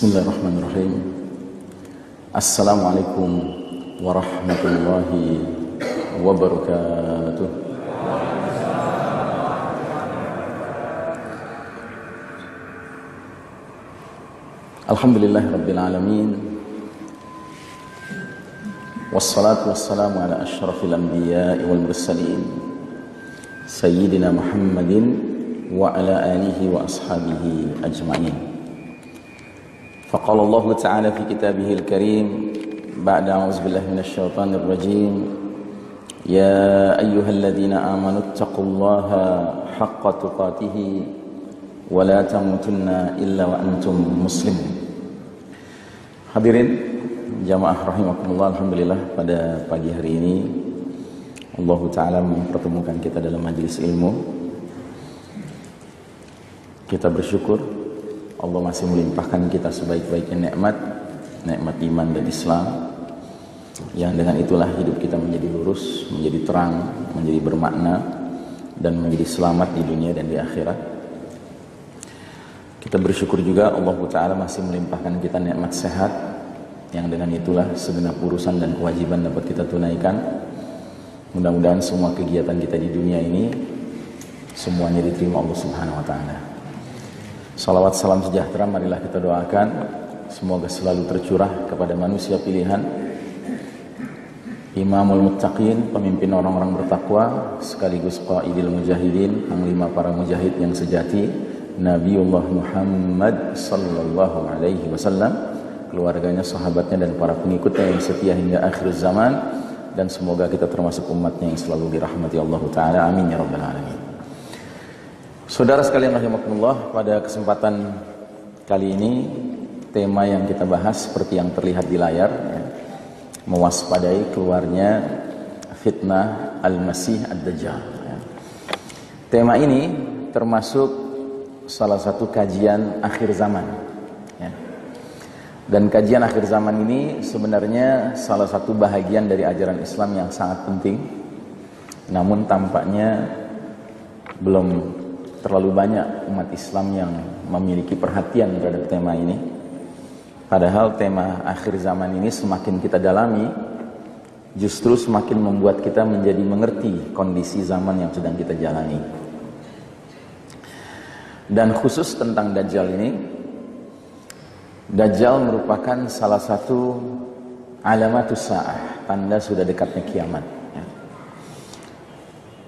Bismillahirrahmanirrahim. Assalamualaikum warahmatullahi wabarakatuh. Alhamdulillah Rabbil Alamin. Wassalatu wassalamu ala ashrafil anbiya'i wal mursalin Sayyidina Muhammadin wa ala alihi wa ashabihi ajma'in. فقال الله تعالى في كتابه الكريم بعد أعوذ بالله من الشيطان الرجيم يا أيها الذين آمنوا اتقوا الله حق تقاته ولا تموتن إلا وأنتم مسلمون. Hadirin jamaah rahimakumullah, alhamdulillah pada pagi hari ini Allah Ta'ala mempertemukan kita dalam majelis ilmu. Kita bersyukur Allah masih melimpahkan kita sebaik-baiknya nikmat iman dan Islam, yang dengan itulah hidup kita menjadi lurus, menjadi terang, menjadi bermakna, dan menjadi selamat di dunia dan di akhirat. Kita bersyukur juga Allah Ta'ala masih melimpahkan kita nikmat sehat, yang dengan itulah segenap urusan dan kewajiban dapat kita tunaikan. Mudah-mudahan semua kegiatan kita di dunia ini semuanya diterima Allah Subhanahu wa Ta'ala. Salawat salam sejahtera marilah kita doakan semoga selalu tercurah kepada manusia pilihan, Imamul Muttaqin, pemimpin orang-orang bertakwa, sekaligus qaidil mujahidin, panglima para mujahid yang sejati, Nabiullah Muhammad sallallahu alaihi wasallam, keluarganya, sahabatnya, dan para pengikutnya yang setia hingga akhir zaman, dan semoga kita termasuk umatnya yang selalu dirahmati Allah Ta'ala. Amin ya rabbal alamin. Saudara sekalian rahimakumullah, pada kesempatan kali ini tema yang kita bahas seperti yang terlihat di layar, ya, mewaspadai keluarnya fitnah Al-Masih Ad-Dajjal, ya. Tema ini termasuk salah satu kajian akhir zaman, ya. Dan kajian akhir zaman ini sebenarnya salah satu bahagian dari ajaran Islam yang sangat penting, namun tampaknya belum terlalu banyak umat Islam yang memiliki perhatian terhadap tema ini. Padahal tema akhir zaman ini semakin kita dalami, justru semakin membuat kita menjadi mengerti kondisi zaman yang sedang kita jalani. Dan khusus tentang Dajjal ini, Dajjal merupakan salah satu alamatus sa'ah, tanda sudah dekatnya kiamat.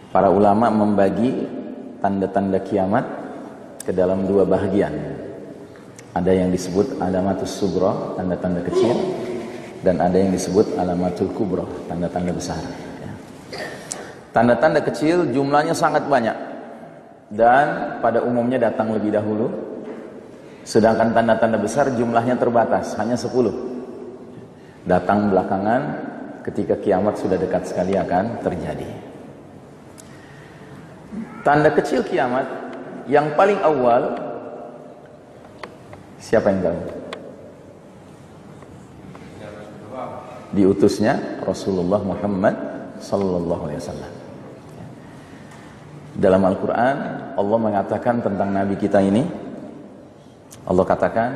Para ulama membagi tanda-tanda kiamat ke dalam dua bahagian. Ada yang disebut alamatus sughra, tanda-tanda kecil, dan ada yang disebut alamatul kubra, tanda-tanda besar. Tanda-tanda kecil jumlahnya sangat banyak dan pada umumnya datang lebih dahulu, sedangkan tanda-tanda besar jumlahnya terbatas, hanya 10. Datang belakangan ketika kiamat sudah dekat sekali akan terjadi. Tanda kecil kiamat yang paling awal, siapa yang tahu? Diutusnya Rasulullah Muhammad sallallahu alaihi wasallam. Dalam Al-Quran Allah mengatakan tentang Nabi kita ini, Allah katakan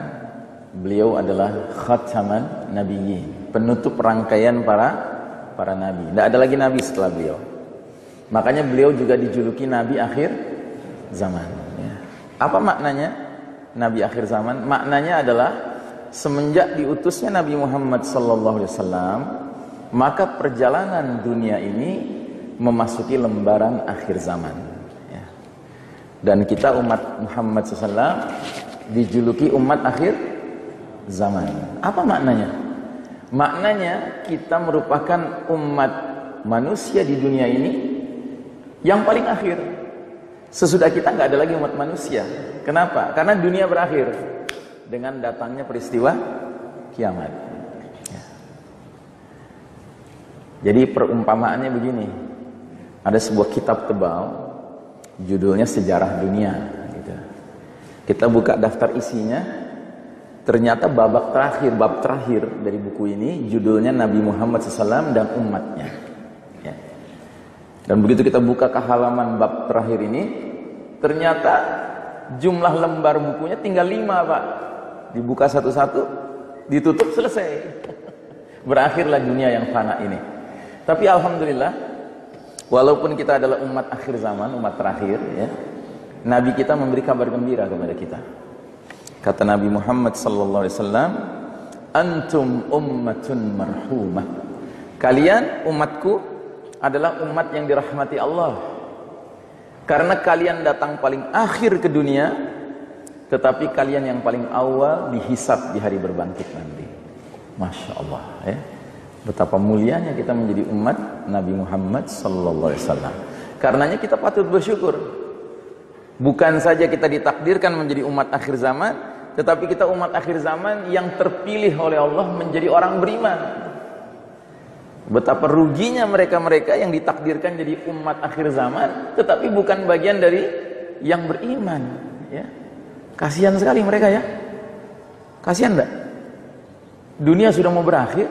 beliau adalah khataman nabiyyin, penutup rangkaian para nabi. Tidak ada lagi nabi setelah beliau. Makanya beliau juga dijuluki Nabi akhir zaman, ya. Apa maknanya Nabi akhir zaman? Maknanya adalah semenjak diutusnya Nabi Muhammad SAW, maka perjalanan dunia ini memasuki lembaran akhir zaman, ya. Dan kita umat Muhammad SAW dijuluki umat akhir zaman. Apa maknanya? Maknanya kita merupakan umat manusia di dunia ini yang paling akhir. Sesudah kita nggak ada lagi umat manusia. Kenapa? Karena dunia berakhir dengan datangnya peristiwa kiamat, ya. Jadi perumpamaannya begini, ada sebuah kitab tebal judulnya Sejarah Dunia, gitu. Kita buka daftar isinya, ternyata bab terakhir dari buku ini judulnya Nabi Muhammad SAW dan umatnya. Dan begitu kita buka ke halaman bab terakhir ini, ternyata jumlah lembar bukunya tinggal 5, Pak. dibuka satu-satu, ditutup, selesai. Berakhirlah dunia yang fana ini. Tapi alhamdulillah, walaupun kita adalah umat akhir zaman, umat terakhir, ya, Nabi kita memberi kabar gembira kepada kita. Kata Nabi Muhammad sallallahu alaihi wasallam, "Antum ummatun marhumah." Kalian umatku adalah umat yang dirahmati Allah. Karena kalian datang paling akhir ke dunia, tetapi kalian yang paling awal dihisab di hari berbangkit nanti. Masya Allah, ya. Betapa mulianya kita menjadi umat Nabi Muhammad sallallahu alaihi wasallam. Karenanya kita patut bersyukur. Bukan saja kita ditakdirkan menjadi umat akhir zaman, tetapi kita umat akhir zaman yang terpilih oleh Allah menjadi orang beriman. Betapa ruginya mereka-mereka yang ditakdirkan jadi umat akhir zaman, tetapi bukan bagian dari yang beriman, ya. Kasihan sekali mereka, ya. Kasihan enggak? Dunia sudah mau berakhir,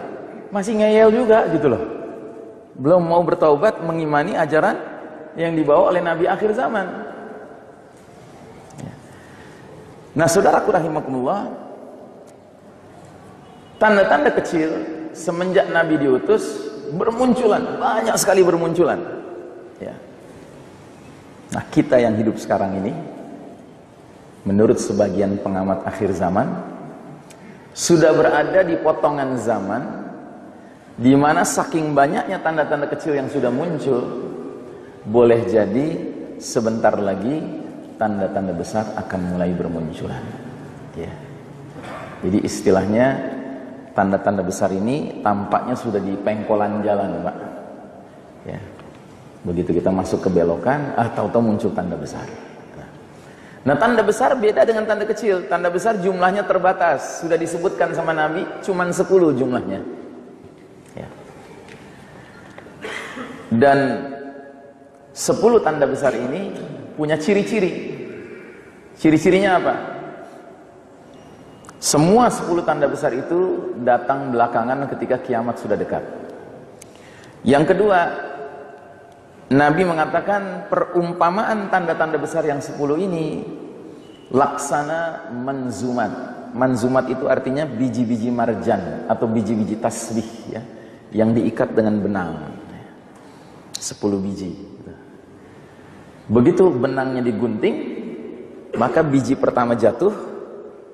masih ngeyel juga gitu loh. Belum mau bertaubat mengimani ajaran yang dibawa oleh Nabi akhir zaman. Ya. Nah, saudaraku rahimakumullah, tanda-tanda kecil semenjak Nabi diutus bermunculan, banyak sekali bermunculan, ya. Nah, kita yang hidup sekarang ini, menurut sebagian pengamat akhir zaman, sudah berada di potongan zaman di mana saking banyaknya tanda-tanda kecil yang sudah muncul, boleh jadi sebentar lagi tanda-tanda besar akan mulai bermunculan, ya. Jadi istilahnya, tanda-tanda besar ini tampaknya sudah di pengkolan jalan, Pak. Ya. Begitu kita masuk ke belokan, tahu-tahu muncul tanda besar. Nah, tanda besar beda dengan tanda kecil. Tanda besar jumlahnya terbatas. Sudah disebutkan sama Nabi, cuman 10 jumlahnya. Ya. Dan 10 tanda besar ini punya ciri-ciri. Ciri-cirinya apa? Semua 10 tanda besar itu datang belakangan ketika kiamat sudah dekat. Yang kedua, Nabi mengatakan perumpamaan tanda-tanda besar yang 10 ini laksana manzumat. Manzumat itu artinya biji-biji marjan atau biji-biji tasbih, ya, yang diikat dengan benang. 10 biji. Begitu benangnya digunting, maka biji pertama jatuh,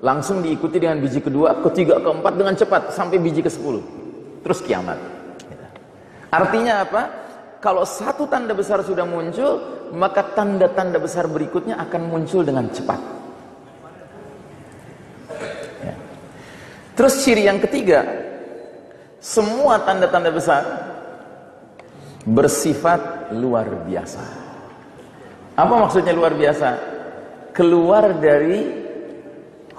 langsung diikuti dengan biji kedua, ketiga, keempat dengan cepat sampai biji ke-10. Terus kiamat. Artinya apa? Kalau satu tanda besar sudah muncul, maka tanda-tanda besar berikutnya akan muncul dengan cepat. Ya. Terus ciri yang ketiga, semua tanda-tanda besar bersifat luar biasa. Apa maksudnya luar biasa? Keluar dari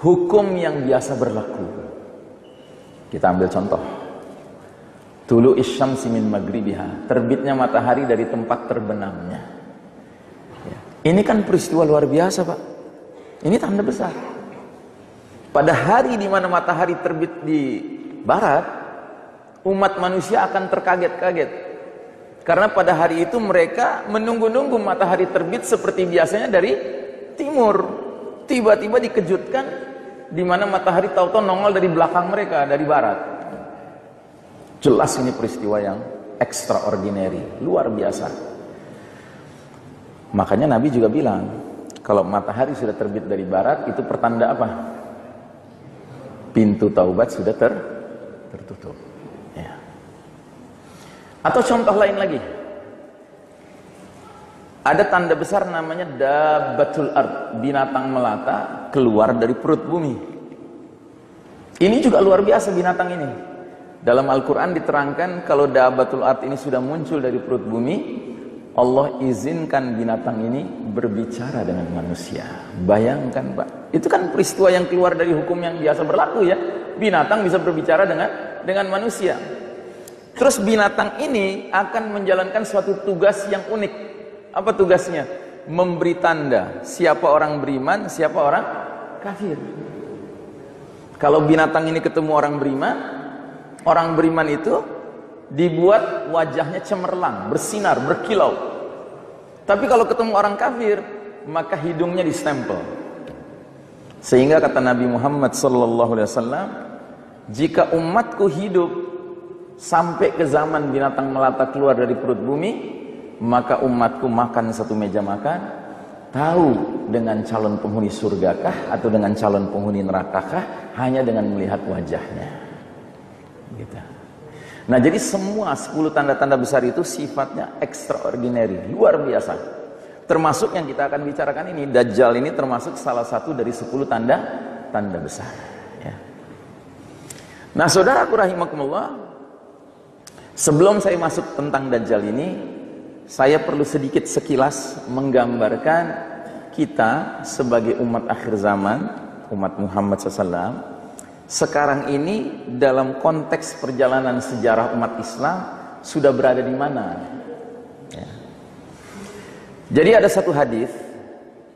hukum yang biasa berlaku. Kita ambil contoh. Tulu isyamsi min maghribiha, terbitnya matahari dari tempat terbenamnya. Ya. Ini kan peristiwa luar biasa, Pak. Ini tanda besar. Pada hari di mana matahari terbit di barat, umat manusia akan terkaget-kaget. Karena pada hari itu mereka menunggu-nunggu matahari terbit seperti biasanya dari timur. Tiba-tiba dikejutkan di mana matahari tahu-tahu nongol dari belakang mereka, dari barat. Jelas ini peristiwa yang extraordinary, luar biasa. Makanya Nabi juga bilang, kalau matahari sudah terbit dari barat, itu pertanda apa? Pintu taubat sudah tertutup. Ya. Atau contoh lain lagi. Ada tanda besar namanya dabbatul ard, binatang melata keluar dari perut bumi. Ini juga luar biasa binatang ini. Dalam Al-Quran diterangkan kalau dabbatul ard ini sudah muncul dari perut bumi, Allah izinkan binatang ini berbicara dengan manusia. Bayangkan, Pak, itu kan peristiwa yang keluar dari hukum yang biasa berlaku, ya. Binatang bisa berbicara dengan manusia. Terus binatang ini akan menjalankan suatu tugas yang unik. Apa tugasnya? Memberi tanda siapa orang beriman, siapa orang kafir. Kalau binatang ini ketemu orang beriman itu dibuat wajahnya cemerlang, bersinar, berkilau. Tapi kalau ketemu orang kafir, maka hidungnya distempel. Sehingga kata Nabi Muhammad SAW, jika umatku hidup sampai ke zaman binatang melata keluar dari perut bumi, maka umatku makan satu meja makan, tahu dengan calon penghuni surgakah atau dengan calon penghuni nerakakah hanya dengan melihat wajahnya. Gitu. Nah, jadi semua 10 tanda-tanda besar itu sifatnya extraordinary, luar biasa. Termasuk yang kita akan bicarakan ini, Dajjal ini termasuk salah satu dari 10 tanda besar. Ya. Nah, saudaraku rahimakumullah, sebelum saya masuk tentang Dajjal ini, saya perlu sedikit sekilas menggambarkan kita sebagai umat akhir zaman, umat Muhammad SAW, sekarang ini dalam konteks perjalanan sejarah umat Islam sudah berada di mana. Ya. Jadi ada satu hadis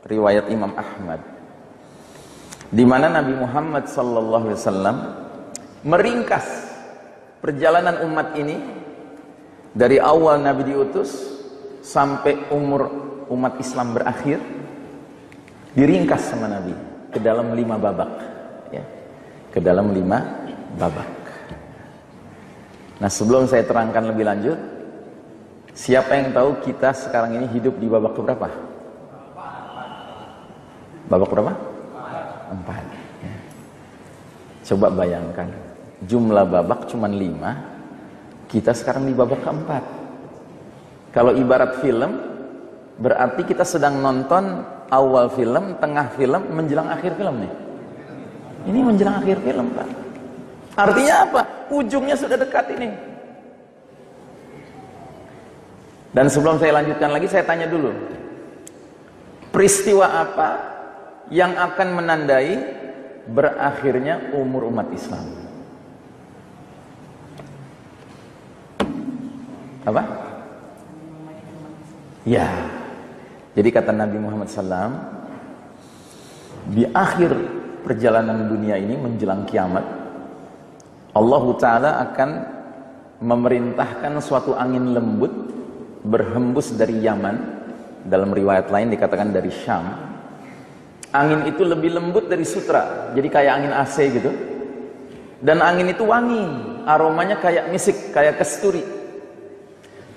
riwayat Imam Ahmad, di mana Nabi Muhammad SAW meringkas perjalanan umat ini dari awal Nabi diutus sampai umur umat Islam berakhir, diringkas sama Nabi ke dalam 5 babak, ya, ke dalam 5 babak. Nah, sebelum saya terangkan lebih lanjut, siapa yang tahu kita sekarang ini hidup di babak keberapa? Babak berapa? 4. Ya. Coba bayangkan, jumlah babak cuma 5, kita sekarang di babak keempat. Kalau ibarat film, berarti kita sedang nonton awal film, tengah film, menjelang akhir film nih. Ini menjelang akhir film, Pak. Artinya apa? Ujungnya sudah dekat ini. Dan sebelum saya lanjutkan lagi, saya tanya dulu, peristiwa apa yang akan menandai berakhirnya umur umat Islam? Apa? Ya, jadi kata Nabi Muhammad SAW, di akhir perjalanan dunia ini menjelang kiamat, Allah Ta'ala akan memerintahkan suatu angin lembut berhembus dari Yaman, dalam riwayat lain dikatakan dari Syam. Angin itu lebih lembut dari sutra, jadi kayak angin AC gitu. Dan angin itu wangi, aromanya kayak misik, kayak kasturi.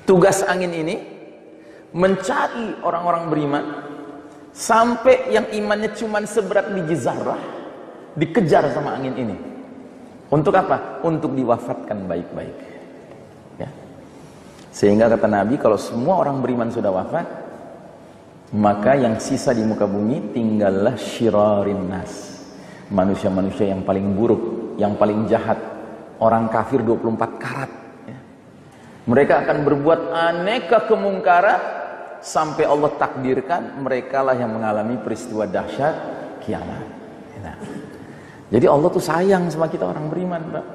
Tugas angin ini mencari orang-orang beriman sampai yang imannya cuma seberat biji zarah, dikejar sama angin ini. Untuk apa? Untuk diwafatkan baik-baik. Ya. Sehingga kata Nabi, kalau semua orang beriman sudah wafat, maka yang sisa di muka bumi tinggallah syirarin nas, manusia-manusia yang paling buruk, yang paling jahat, orang kafir 24 karat. Ya. Mereka akan berbuat aneka kemungkaran sampai Allah takdirkan mereka lah yang mengalami peristiwa dahsyat kiamat. Nah, jadi Allah tuh sayang sama kita orang beriman, Pak.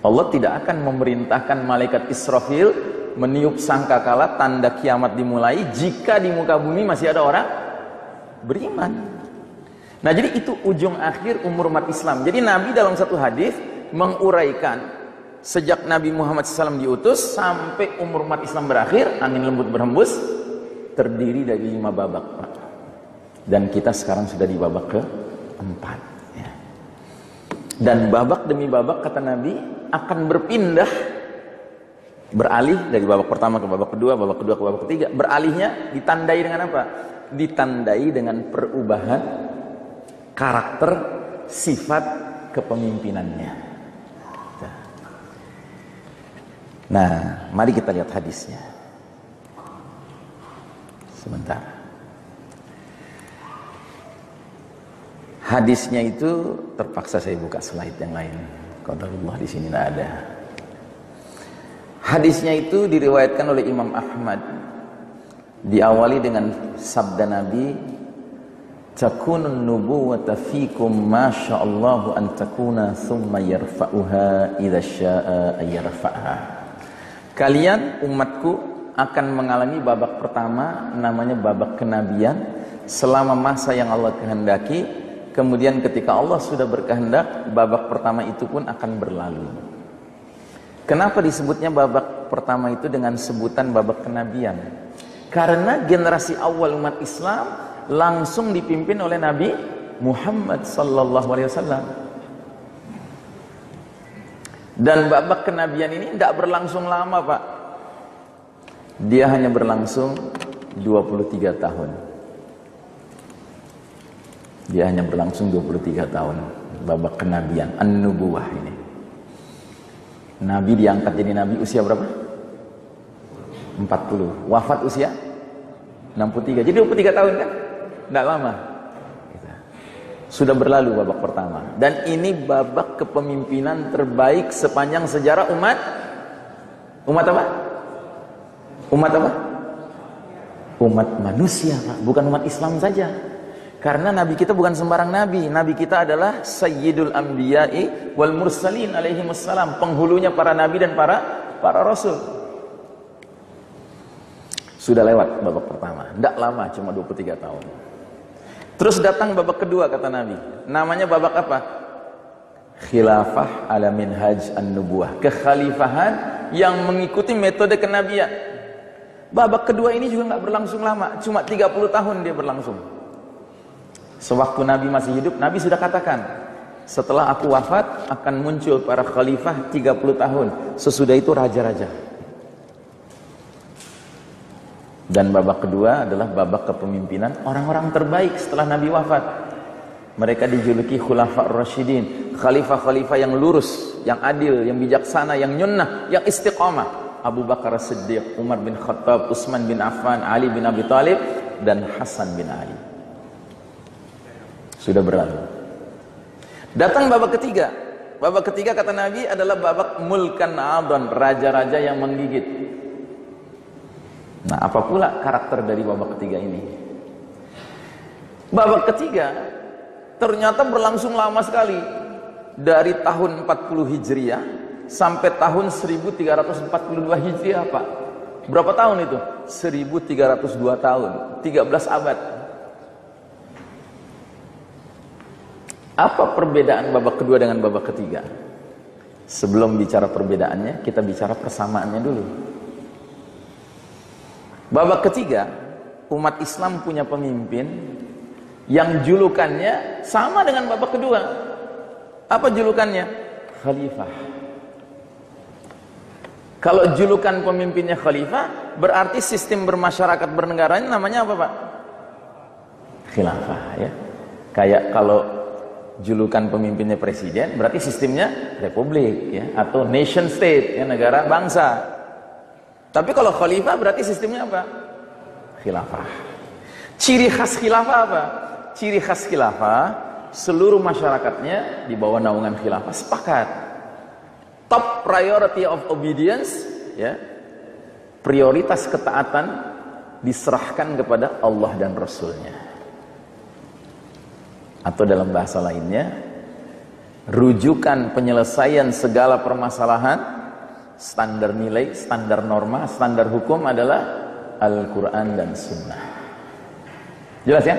Allah tidak akan memerintahkan malaikat Israfil meniup sangkakala tanda kiamat dimulai jika di muka bumi masih ada orang beriman. Nah, jadi itu ujung akhir umur umat Islam. Jadi Nabi dalam satu hadis menguraikan sejak Nabi Muhammad SAW diutus sampai umur umat Islam berakhir, angin lembut berhembus, terdiri dari 5 babak, Pak. Dan kita sekarang sudah di babak ke-4. Ya. Dan babak demi babak, kata Nabi, akan berpindah, beralih dari babak pertama ke babak kedua ke babak ketiga. Beralihnya ditandai dengan apa? Ditandai dengan perubahan karakter, sifat kepemimpinannya. Nah, mari kita lihat hadisnya. Sebentar. Hadisnya itu terpaksa saya buka slide yang lain. Qadarullah di sini tidak ada. Hadisnya itu diriwayatkan oleh Imam Ahmad. Diawali dengan sabda Nabi, "Takunun nubuwwata fikum masyaallahu an takuna thumma yarfa'uha idza syaa'a yarfa'ha." Kalian umatku akan mengalami babak pertama, namanya babak kenabian, selama masa yang Allah kehendaki. Kemudian ketika Allah sudah berkehendak, babak pertama itu pun akan berlalu. Kenapa disebutnya babak pertama itu dengan sebutan babak kenabian? Karena generasi awal umat Islam langsung dipimpin oleh Nabi Muhammad sallallahu alaihi wasallam. Dan babak kenabian ini tidak berlangsung lama, Pak. Dia hanya berlangsung 23 tahun. Dia hanya berlangsung 23 tahun. Babak kenabian, an-nubuwah ini. Nabi diangkat jadi nabi usia berapa? 40. Wafat usia 63. Jadi 23 tahun kan? Tidak lama. Sudah berlalu babak pertama. Dan ini babak kepemimpinan terbaik sepanjang sejarah umat. Umat apa? Umat apa? Umat manusia, Pak. Bukan umat Islam saja. Karena Nabi kita bukan sembarang Nabi. Nabi kita adalah Sayyidul Anbiya'i wal Mursalin alaihimussalam. Penghulunya para Nabi dan para Rasul. Sudah lewat babak pertama. Tidak lama, cuma 23 tahun. Terus datang babak kedua, kata Nabi. Namanya babak apa? Khilafah ala minhaj an-nubuwah. Kekhalifahan yang mengikuti metode kenabian. Babak kedua ini juga nggak berlangsung lama. Cuma 30 tahun dia berlangsung. Sewaktu Nabi masih hidup, Nabi sudah katakan, setelah aku wafat akan muncul para khalifah 30 tahun. Sesudah itu raja-raja. Dan babak kedua adalah babak kepemimpinan orang-orang terbaik setelah Nabi wafat. Mereka dijuluki Khulafa Ar-Rasyidin, khalifah-khalifah yang lurus, yang adil, yang bijaksana, yang nyunnah, yang istiqamah. Abu Bakar As-Siddiq, Umar bin Khattab, Utsman bin Affan, Ali bin Abi Thalib, dan Hasan bin Ali. Sudah berlalu. Datang babak ketiga. Babak ketiga kata Nabi adalah babak mulkan adon, raja-raja yang menggigit. Nah, apa pula karakter dari babak ketiga ini? Babak ketiga ternyata berlangsung lama sekali. Dari tahun 40 Hijriah sampai tahun 1342 Hijriah, Pak. Berapa tahun itu? 1302 tahun, 13 abad. Apa perbedaan babak kedua dengan babak ketiga? Sebelum bicara perbedaannya, kita bicara persamaannya dulu. Babak ketiga, umat Islam punya pemimpin yang julukannya sama dengan babak kedua. Apa julukannya? Khalifah. Kalau julukan pemimpinnya khalifah, berarti sistem bermasyarakat bernegaranya namanya apa, Pak? Khilafah, ya. Kayak kalau julukan pemimpinnya presiden, berarti sistemnya republik, ya, atau nation state, ya, negara bangsa. Tapi kalau khalifah berarti sistemnya apa? Khilafah. Ciri khas khilafah apa? Ciri khas khilafah, seluruh masyarakatnya di bawah naungan khilafah sepakat. Top priority of obedience, ya, prioritas ketaatan diserahkan kepada Allah dan Rasulnya. Atau dalam bahasa lainnya, rujukan penyelesaian segala permasalahan, standar nilai, standar norma, standar hukum adalah Al-Quran dan Sunnah. Jelas ya?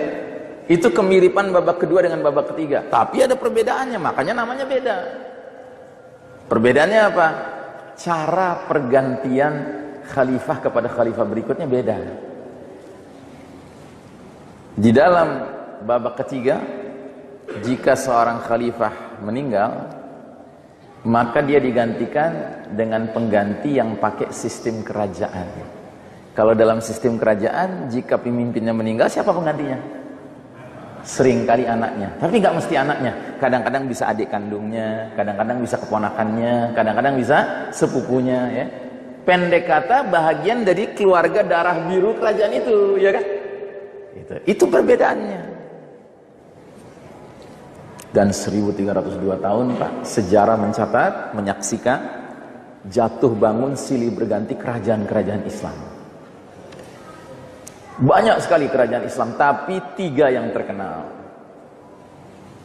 Itu kemiripan babak kedua dengan babak ketiga. Tapi ada perbedaannya, makanya namanya beda. Perbedaannya apa? Cara pergantian khalifah kepada khalifah berikutnya beda. Di dalam babak ketiga, jika seorang khalifah meninggal, maka dia digantikan dengan pengganti yang pakai sistem kerajaan. Kalau dalam sistem kerajaan, jika pemimpinnya meninggal, siapa penggantinya? Seringkali anaknya, tapi nggak mesti anaknya. Kadang-kadang bisa adik kandungnya, kadang-kadang bisa keponakannya, kadang-kadang bisa sepupunya, ya. Pendek kata, bahagian dari keluarga darah biru kerajaan itu, ya kan? Itu perbedaannya. Dan 1302 tahun, Pak, sejarah mencatat, menyaksikan jatuh bangun silih berganti kerajaan-kerajaan Islam. Banyak sekali kerajaan Islam, tapi 3 yang terkenal.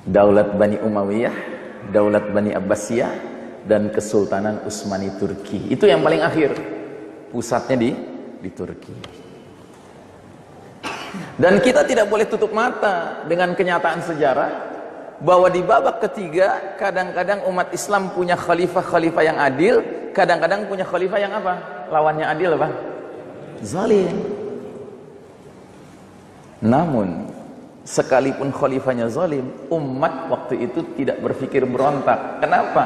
Daulat Bani Umayyah, Daulat Bani Abbasiyah, dan Kesultanan Utsmani Turki. Itu yang paling akhir. Pusatnya di Turki. Dan kita tidak boleh tutup mata dengan kenyataan sejarah bahwa di babak ketiga kadang-kadang umat Islam punya khalifah-khalifah yang adil, kadang-kadang punya khalifah yang apa? Lawannya adil apa? Zalim. Namun sekalipun khalifahnya zalim, umat waktu itu tidak berpikir berontak. Kenapa?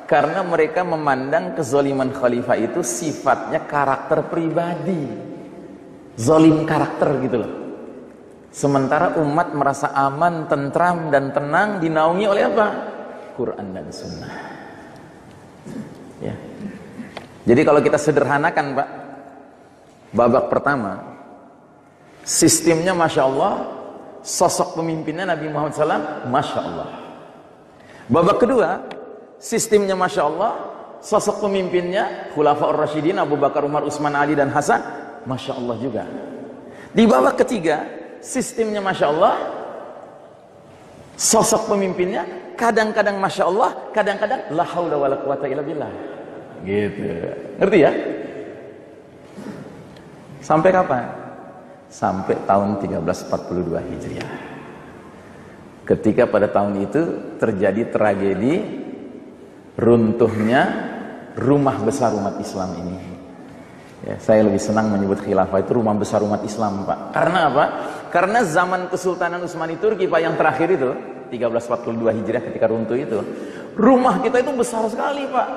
Karena mereka memandang kezaliman khalifah itu sifatnya karakter pribadi, zalim karakter gitu loh. Sementara umat merasa aman, tentram dan tenang dinaungi oleh apa? Quran dan Sunnah. Ya. Jadi kalau kita sederhanakan Pak, babak pertama sistemnya Masya Allah, sosok pemimpinnya Nabi Muhammad SAW Masya Allah. Babak kedua sistemnya Masya Allah, sosok pemimpinnya Khulafaur Rasyidin Abu Bakar, Umar, Utsman, Ali dan Hasan Masya Allah juga. Di babak ketiga sistemnya Masya Allah, sosok pemimpinnya kadang-kadang Masya Allah, kadang-kadang la haula wala quwata illa billah. Gitu. Ngerti ya? Sampai kapan? Sampai tahun 1342 Hijriah. Ketika pada tahun itu terjadi tragedi runtuhnya rumah besar umat Islam ini. Ya, saya lebih senang menyebut khilafah itu rumah besar umat Islam, Pak. Karena apa? Karena zaman Kesultanan Utsmani Turki, Pak, yang terakhir itu 1342 Hijriah ketika runtuh itu, rumah kita itu besar sekali, Pak.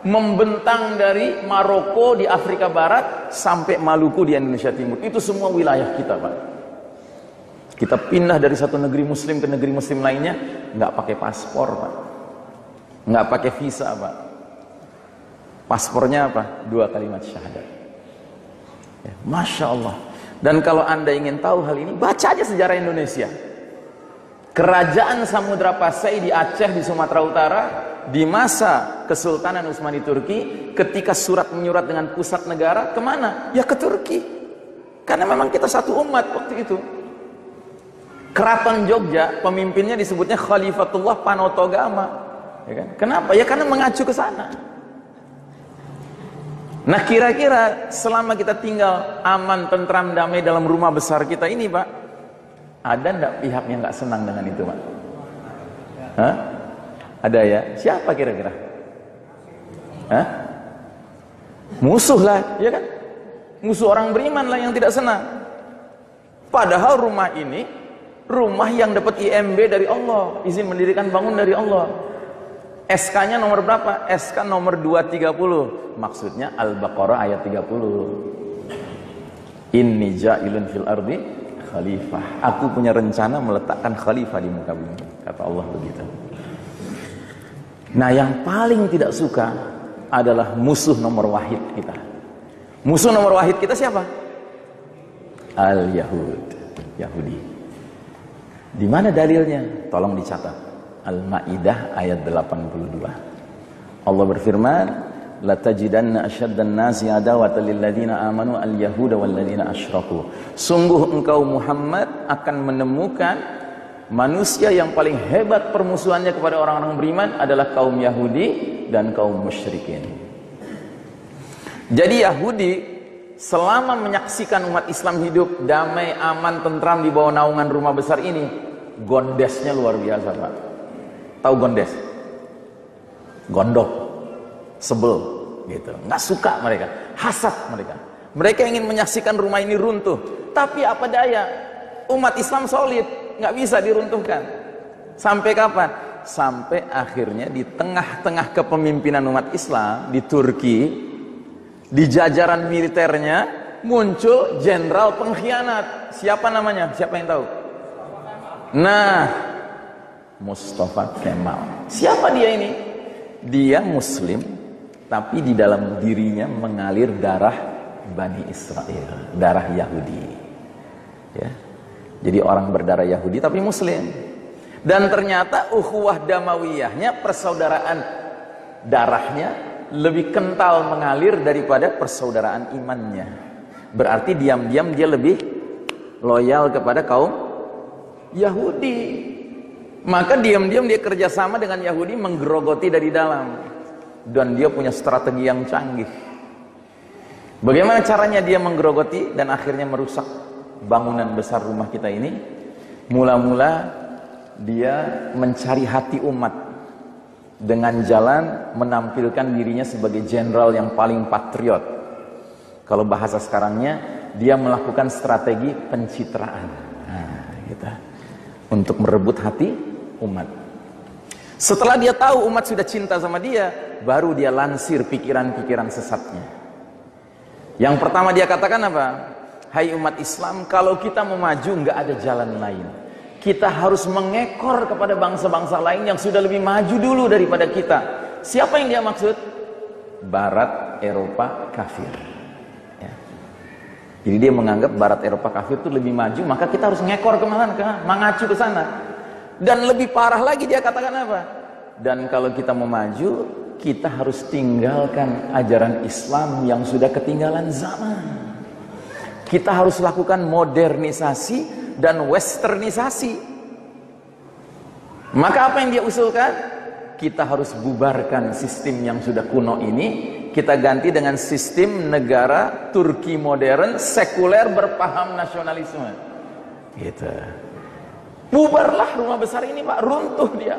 Membentang dari Maroko di Afrika Barat sampai Maluku di Indonesia Timur. Itu semua wilayah kita, Pak. Kita pindah dari satu negeri muslim ke negeri muslim lainnya nggak pakai paspor, Pak. Nggak pakai visa, Pak. Paspornya apa? 2 kalimat syahadat. Ya, Masya Allah. Dan kalau Anda ingin tahu hal ini, baca aja sejarah Indonesia. Kerajaan Samudra Pasai di Aceh di Sumatera Utara di masa Kesultanan Utsmani Turki, ketika surat menyurat dengan pusat negara, kemana? Ya ke Turki. Karena memang kita satu umat waktu itu. Keraton Jogja, pemimpinnya disebutnya Khalifatullah Panotogama. Ya kan? Kenapa? Ya karena mengacu ke sana. Nah, kira-kira selama kita tinggal aman, tentram, damai dalam rumah besar kita ini, Pak, ada enggak pihak yang nggak senang dengan itu, Pak? Hah? Ada ya? Siapa kira-kira? Hah? Musuh lah, ya kan? Musuh orang beriman lah yang tidak senang. Padahal rumah ini, rumah yang dapat IMB dari Allah, izin mendirikan bangun dari Allah. SK-nya nomor berapa? SK nomor 230. Maksudnya Al-Baqarah ayat 30. Inni ja'ilun fil ardi khalifah. Aku punya rencana meletakkan khalifah di muka bumi. Kata Allah begitu. Nah, yang paling tidak suka adalah musuh nomor wahid kita. Musuh nomor wahid kita siapa? Al-Yahud. Yahudi. Di mana dalilnya? Tolong dicatat. Al-Maidah ayat 82. Allah berfirman, "La tajidanna asyaddan nasi adawatan lil ladzina amanu al-yahuda wal ladzina asyraku." Sungguh engkau Muhammad akan menemukan manusia yang paling hebat permusuhannya kepada orang-orang beriman adalah kaum Yahudi dan kaum musyrikin. Jadi Yahudi selama menyaksikan umat Islam hidup damai, aman, tentram di bawah naungan rumah besar ini, gondesnya luar biasa, Pak. Tahu gondes? Gondok, sebel, gitu. Nggak suka mereka, hasad mereka. Mereka ingin menyaksikan rumah ini runtuh. Tapi apa daya, umat Islam solid, nggak bisa diruntuhkan. Sampai kapan? Sampai akhirnya di tengah-tengah kepemimpinan umat Islam di Turki, di jajaran militernya muncul jenderal pengkhianat. Siapa namanya? Siapa yang tahu? Nah, Mustafa Kemal. Siapa dia ini? Dia muslim, tapi di dalam dirinya mengalir darah Bani Israel, darah Yahudi. Ya. Jadi orang berdarah Yahudi tapi muslim. Dan ternyata ukhuwah damawiyahnya, persaudaraan darahnya lebih kental mengalir daripada persaudaraan imannya. Berarti diam-diam dia lebih loyal kepada kaum Yahudi. Maka diam-diam dia kerjasama dengan Yahudi menggerogoti dari dalam. Dan dia punya strategi yang canggih. Bagaimana caranya dia menggerogoti dan akhirnya merusak bangunan besar rumah kita ini? Mula-mula dia mencari hati umat dengan jalan menampilkan dirinya sebagai jenderal yang paling patriot. Kalau bahasa sekarangnya, dia melakukan strategi pencitraan. Nah, gitu. untuk merebut hati umat. Setelah dia tahu umat sudah cinta sama dia, baru dia lansir pikiran-pikiran sesatnya. Yang pertama dia katakan apa? Hai umat Islam, kalau kita mau maju nggak ada jalan lain. Kita harus mengekor kepada bangsa-bangsa lain yang sudah lebih maju dulu daripada kita. Siapa yang dia maksud? Barat Eropa kafir. Ya. Jadi dia menganggap Barat Eropa kafir itu lebih maju, maka kita harus ngekor kemana? Mengacu ke sana. Dan lebih parah lagi dia katakan apa? Dan kalau kita mau maju, kita harus tinggalkan ajaran Islam yang sudah ketinggalan zaman. Kita harus lakukan modernisasi dan westernisasi. Maka apa yang dia usulkan? Kita harus bubarkan sistem yang sudah kuno ini, kita ganti dengan sistem negara Turki modern, sekuler, berpaham nasionalisme. Gitu. Bubarlah rumah besar ini, Pak, runtuh dia.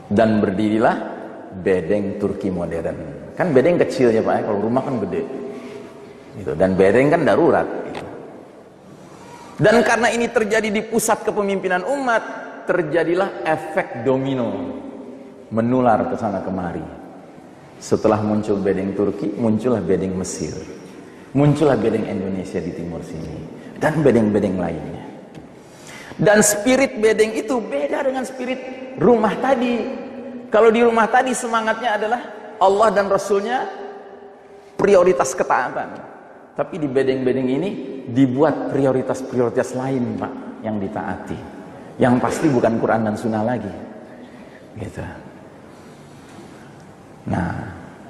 Dan berdirilah bedeng Turki modern. Kan bedeng kecil ya Pak, kalau rumah kan gede. Gitu. Dan bedeng kan darurat. Gitu. Dan karena ini terjadi di pusat kepemimpinan umat, terjadilah efek domino, menular ke sana kemari. Setelah muncul bedeng Turki, muncullah bedeng Mesir, muncullah bedeng Indonesia di timur sini, dan bedeng-bedeng lainnya. Dan spirit bedeng itu beda dengan spirit rumah tadi. Kalau di rumah tadi semangatnya adalah Allah dan Rasulnya, prioritas ketaatan. Tapi di bedeng-bedeng ini dibuat prioritas-prioritas lain, Pak, yang ditaati. Yang pasti bukan Quran dan Sunnah lagi. Gitu. Nah,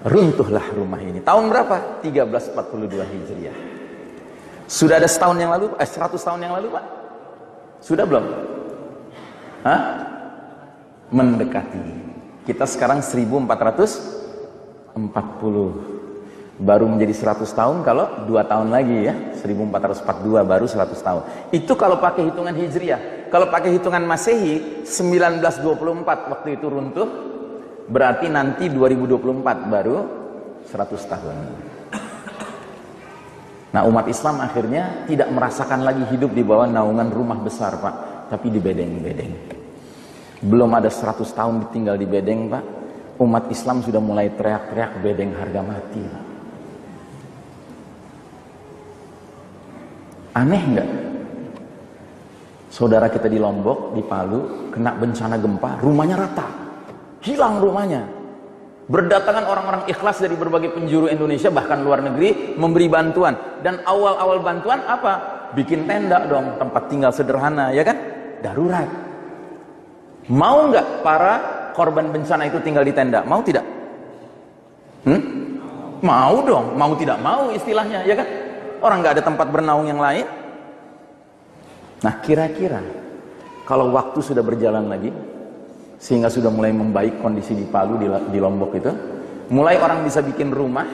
runtuhlah rumah ini. Tahun berapa? 1342 Hijriah. Sudah ada setahun yang lalu, 100 tahun yang lalu, Pak? Sudah belum? Hah? Mendekati. Kita sekarang 1440. Baru menjadi 100 tahun kalau 2 tahun lagi ya. 1442 baru 100 tahun. Itu kalau pakai hitungan Hijriah. Kalau pakai hitungan Masehi 1924 waktu itu runtuh. Berarti nanti 2024 baru 100 tahun. Nah, umat Islam akhirnya tidak merasakan lagi hidup di bawah naungan rumah besar, Pak, tapi di bedeng-bedeng. Belum ada 100 tahun ditinggal di bedeng, Pak. Umat Islam sudah mulai teriak-teriak bedeng harga mati, Pak. Aneh enggak? Saudara kita di Lombok, di Palu, kena bencana gempa, rumahnya rata. Hilang rumahnya. Berdatangan orang-orang ikhlas dari berbagai penjuru Indonesia, bahkan luar negeri, memberi bantuan. Dan awal-awal bantuan apa? Bikin tenda dong, tempat tinggal sederhana, ya kan? Darurat. Mau nggak para korban bencana itu tinggal di tenda? Mau tidak? Mau dong, mau tidak mau istilahnya, ya kan? Orang nggak ada tempat bernaung yang lain. Nah, kira-kira kalau waktu sudah berjalan lagi, sehingga sudah mulai membaik kondisi di Palu, di Lombok itu, mulai orang bisa bikin rumah,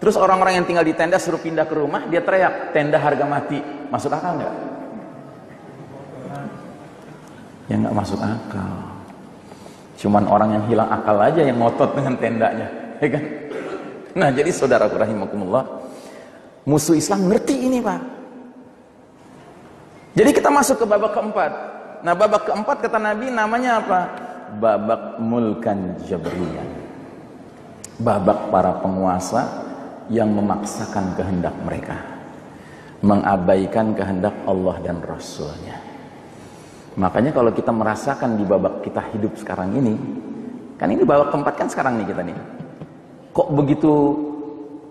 terus orang-orang yang tinggal di tenda suruh pindah ke rumah, dia teriak, tenda harga mati. Masuk akal nggak? Ya nggak masuk akal. Cuman orang yang hilang akal aja yang ngotot dengan tendanya, ya kan? Nah, jadi saudaraku rahimakumullah, musuh Islam ngerti ini, Pak. Jadi kita masuk ke babak keempat. Nah, babak keempat kata Nabi namanya apa? Babak mulkan jabriyan. Babak para penguasa yang memaksakan kehendak mereka, mengabaikan kehendak Allah dan Rasulnya. Makanya kalau kita merasakan di babak kita hidup sekarang ini, kan ini babak keempat kan sekarang nih kita nih. Kok begitu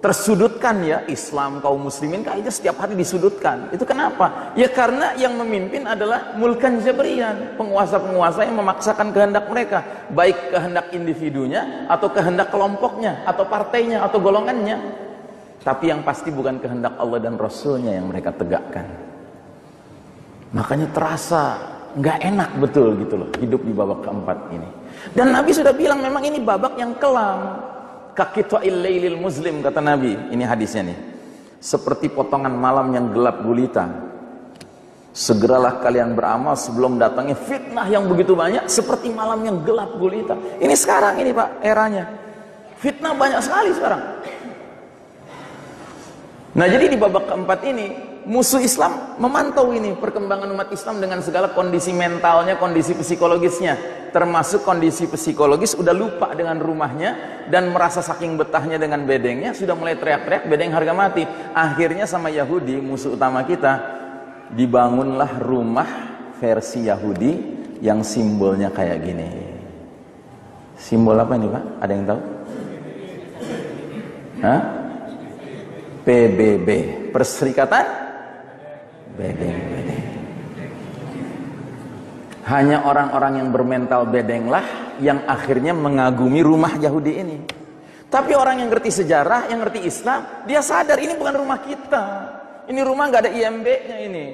tersudutkan ya Islam, kaum muslimin kayaknya setiap hari disudutkan. Itu kenapa? Ya karena yang memimpin adalah mulkan jabriyan, penguasa-penguasa yang memaksakan kehendak mereka, baik kehendak individunya atau kehendak kelompoknya atau partainya atau golongannya. Tapi yang pasti bukan kehendak Allah dan Rasulnya yang mereka tegakkan. Makanya terasa nggak enak betul gitu loh hidup di babak keempat ini. Dan Nabi sudah bilang memang ini babak yang kelam. Kaqita'il lailil muslim, kata Nabi. Ini hadisnya nih. Seperti potongan malam yang gelap gulita. Segeralah kalian beramal sebelum datangnya fitnah yang begitu banyak, seperti malam yang gelap gulita. Ini sekarang ini, Pak, eranya. Fitnah banyak sekali sekarang. Nah, jadi di babak keempat ini musuh Islam memantau ini perkembangan umat Islam dengan segala kondisi mentalnya, kondisi psikologisnya, termasuk kondisi psikologis udah lupa dengan rumahnya dan merasa saking betahnya dengan bedengnya sudah mulai teriak-teriak bedeng harga mati. Akhirnya sama Yahudi, musuh utama kita, dibangunlah rumah versi Yahudi yang simbolnya kayak gini. Simbol apa ini Pak? Ada yang tahu? Hah? PBB, Perserikatan Bedeng-bedeng. Hanya orang-orang yang bermental bedenglah yang akhirnya mengagumi rumah Yahudi ini. Tapi orang yang ngerti sejarah, yang ngerti Islam, dia sadar ini bukan rumah kita. Ini rumah nggak ada IMB-nya ini.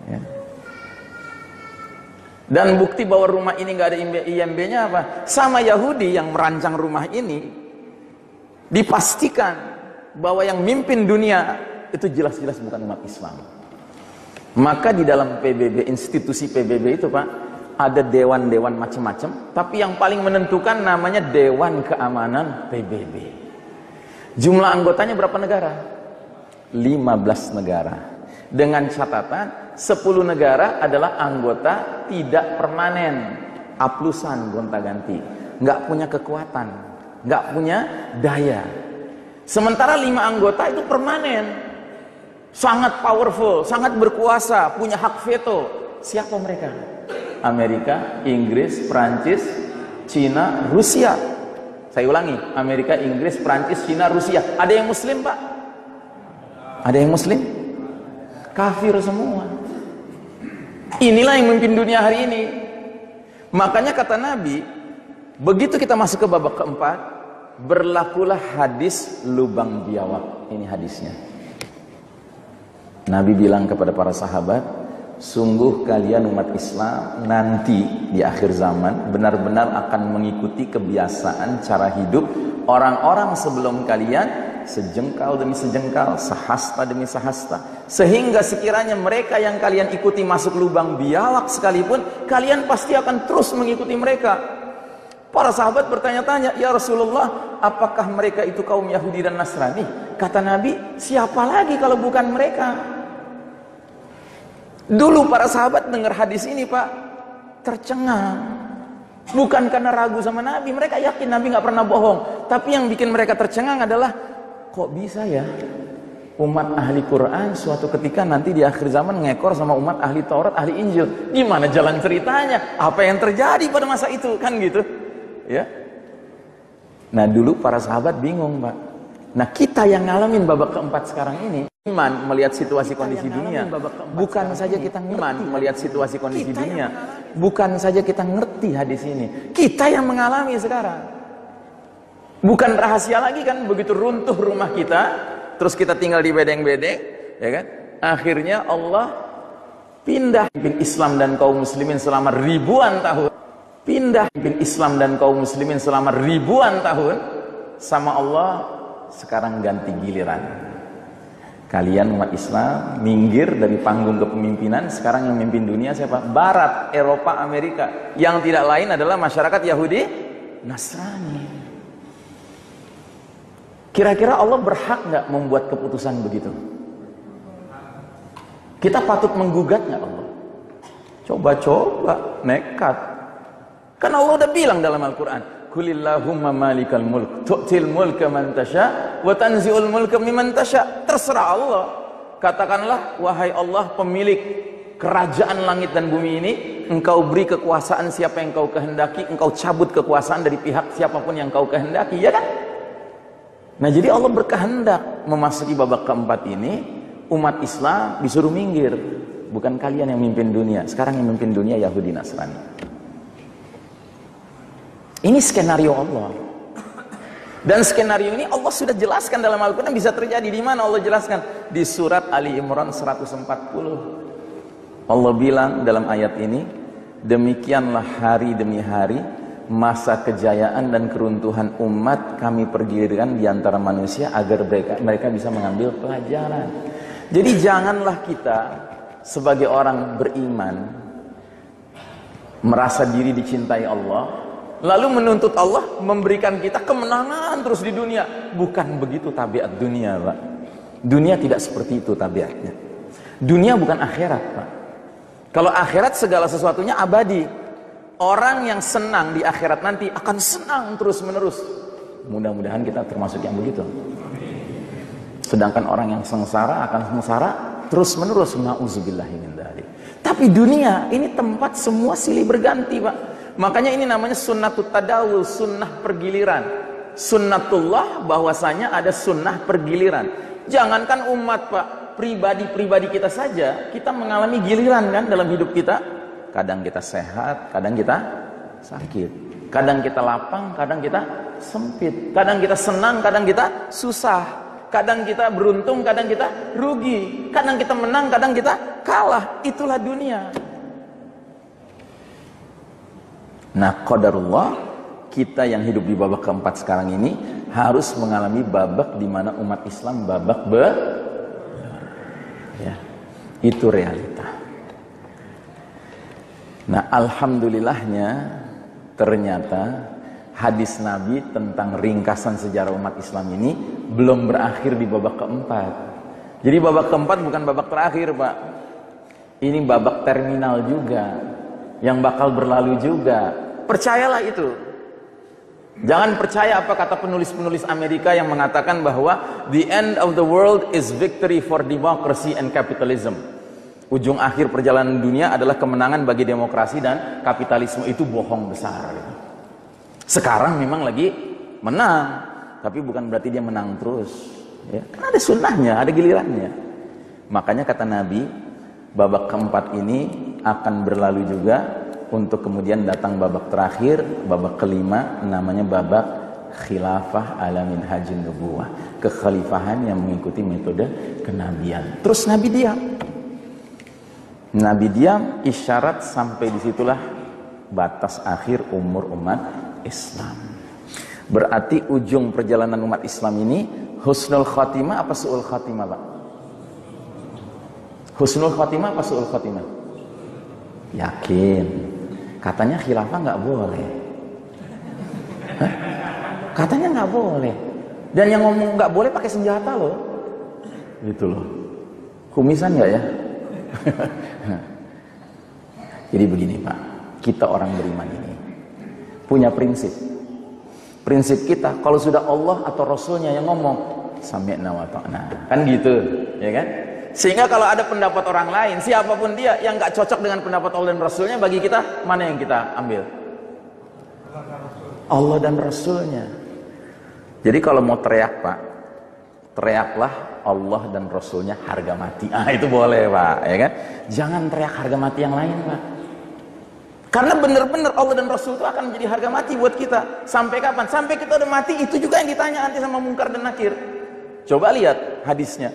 Ya. Dan bukti bahwa rumah ini nggak ada IMB-nya apa? Sama Yahudi yang merancang rumah ini, dipastikan bahwa yang mimpin dunia itu jelas-jelas bukan umat Islam. Maka di dalam PBB, institusi PBB itu Pak, ada dewan-dewan macam-macam, tapi yang paling menentukan namanya Dewan Keamanan PBB. Jumlah anggotanya berapa negara? 15 negara. Dengan catatan 10 negara adalah anggota tidak permanen, aplusan, gonta-ganti, nggak punya kekuatan, nggak punya daya. Sementara 5 anggota itu permanen, sangat powerful, sangat berkuasa, punya hak veto. Siapa mereka? Amerika, Inggris, Prancis, Cina, Rusia. Saya ulangi, Amerika, Inggris, Prancis, Cina, Rusia. Ada yang Muslim Pak? Ada yang Muslim? Kafir semua. Inilah yang memimpin dunia hari ini. Makanya kata Nabi, begitu kita masuk ke babak keempat, berlakulah hadis lubang biawak. Ini hadisnya. Nabi bilang kepada para sahabat, sungguh kalian umat Islam nanti di akhir zaman benar-benar akan mengikuti kebiasaan cara hidup orang-orang sebelum kalian, sejengkal demi sejengkal, sehasta demi sehasta, sehingga sekiranya mereka yang kalian ikuti masuk lubang biawak sekalipun, kalian pasti akan terus mengikuti mereka. Para sahabat bertanya-tanya, ya Rasulullah, apakah mereka itu kaum Yahudi dan Nasrani? Kata Nabi, siapa lagi kalau bukan mereka? Dulu para sahabat dengar hadis ini Pak, tercengang. Bukan karena ragu sama Nabi, mereka yakin Nabi nggak pernah bohong. Tapi yang bikin mereka tercengang adalah, kok bisa ya umat ahli Quran suatu ketika nanti di akhir zaman ngekor sama umat ahli Taurat, ahli Injil? Gimana jalan ceritanya? Apa yang terjadi pada masa itu? Kan gitu ya. Nah dulu para sahabat bingung Pak. Nah kita yang ngalamin babak keempat sekarang ini, iman melihat situasi kondisi dunia, bukan saja kita ngerti melihat situasi kondisi dunia, bukan saja kita ngerti hadis ini, kita yang mengalami sekarang. Bukan rahasia lagi kan, begitu runtuh rumah kita, terus kita tinggal di bedeng-bedeng, ya kan? Akhirnya Allah pindah pimpin Islam dan kaum muslimin selama ribuan tahun. Pindah pimpin Islam dan kaum muslimin selama ribuan tahun, sama Allah sekarang ganti giliran. Kalian umat Islam minggir dari panggung kepemimpinan, sekarang yang memimpin dunia siapa? Barat, Eropa, Amerika. Yang tidak lain adalah masyarakat Yahudi, Nasrani. Kira-kira Allah berhak nggak membuat keputusan begitu? Kita patut menggugat nggak Allah? Coba-coba, nekat. Kan Allah udah bilang dalam Al-Quran, Kulillahumma malikal mulk tu'til mulka man tasha wa tanzi'ul mulka mimman tasha. Terserah Allah. Katakanlah, wahai Allah pemilik kerajaan langit dan bumi ini, engkau beri kekuasaan siapa yang kau kehendaki, engkau cabut kekuasaan dari pihak siapapun yang kau kehendaki, ya kan? Nah jadi Allah berkehendak memasuki babak keempat ini, umat Islam disuruh minggir. Bukan kalian yang mimpin dunia, sekarang yang mimpin dunia Yahudi Nasrani. Ini skenario Allah. Dan skenario ini Allah sudah jelaskan dalam Al-Quran, bisa terjadi. Di mana Allah jelaskan? Di surat Ali Imran 140. Allah bilang dalam ayat ini, demikianlah hari demi hari, masa kejayaan dan keruntuhan umat kami pergilirkan di antara manusia agar mereka bisa mengambil pelajaran. Jadi janganlah kita sebagai orang beriman merasa diri dicintai Allah, lalu menuntut Allah memberikan kita kemenangan terus di dunia. Bukan begitu tabiat dunia, Pak. Dunia tidak seperti itu tabiatnya. Dunia bukan akhirat, Pak. Kalau akhirat segala sesuatunya abadi. Orang yang senang di akhirat nanti akan senang terus-menerus. Mudah-mudahan kita termasuk yang begitu. Sedangkan orang yang sengsara akan sengsara terus-menerus. Na'udzubillahi min dzalik. Tapi dunia ini tempat semua silih berganti, Pak. Makanya ini namanya sunnatut tadawul, sunnah pergiliran. Sunnatullah bahwasanya ada sunnah pergiliran. Jangankan umat, Pak, pribadi-pribadi kita saja, kita mengalami giliran kan dalam hidup kita. Kadang kita sehat, kadang kita sakit. Kadang kita lapang, kadang kita sempit. Kadang kita senang, kadang kita susah. Kadang kita beruntung, kadang kita rugi. Kadang kita menang, kadang kita kalah. Itulah dunia. Nah, qadarullah, kita yang hidup di babak keempat sekarang ini harus mengalami babak di mana umat Islam babak ya, itu realita. Nah, alhamdulillahnya ternyata hadis Nabi tentang ringkasan sejarah umat Islam ini belum berakhir di babak keempat. Jadi babak keempat bukan babak terakhir, Pak. Ini babak terminal juga, yang bakal berlalu juga. Percayalah itu. Jangan percaya apa kata penulis-penulis Amerika yang mengatakan bahwa the end of the world is victory for democracy and capitalism. Ujung akhir perjalanan dunia adalah kemenangan bagi demokrasi dan kapitalisme. Itu bohong besar. Sekarang memang lagi menang, tapi bukan berarti dia menang terus. Ya, kan ada sunnahnya, ada gilirannya. Makanya kata Nabi, babak keempat ini akan berlalu juga untuk kemudian datang babak terakhir, babak kelima, namanya babak khilafah ala minhajin nubuwah, kekhalifahan yang mengikuti metode kenabian. Terus Nabi diam. Nabi diam, isyarat sampai disitulah batas akhir umur umat Islam. Berarti ujung perjalanan umat Islam ini husnul khatimah apa su'ul khatimah, Pak? Husnul khatimah apa su'ul khatimah? Yakin. Katanya khilafah nggak boleh. Hah? Katanya nggak boleh. Dan yang ngomong nggak boleh pakai senjata loh. Gitu loh. Kumisan nggak ya? Jadi begini, Pak. Kita orang beriman ini punya prinsip. Prinsip kita, kalau sudah Allah atau Rasulnya yang ngomong, sami'na wa ta'na. Kan gitu, ya kan? Sehingga kalau ada pendapat orang lain, siapapun dia yang nggak cocok dengan pendapat Allah dan Rasulnya, bagi kita, mana yang kita ambil? Allah dan Rasulnya. Jadi kalau mau teriak, Pak, teriaklah Allah dan Rasulnya harga mati. Ah, itu boleh, Pak, ya kan? Jangan teriak harga mati yang lain, Pak. Karena benar-benar Allah dan Rasul itu akan menjadi harga mati buat kita. Sampai kapan? Sampai kita udah mati, itu juga yang ditanya nanti sama Mungkar dan Nakir. Coba lihat hadisnya.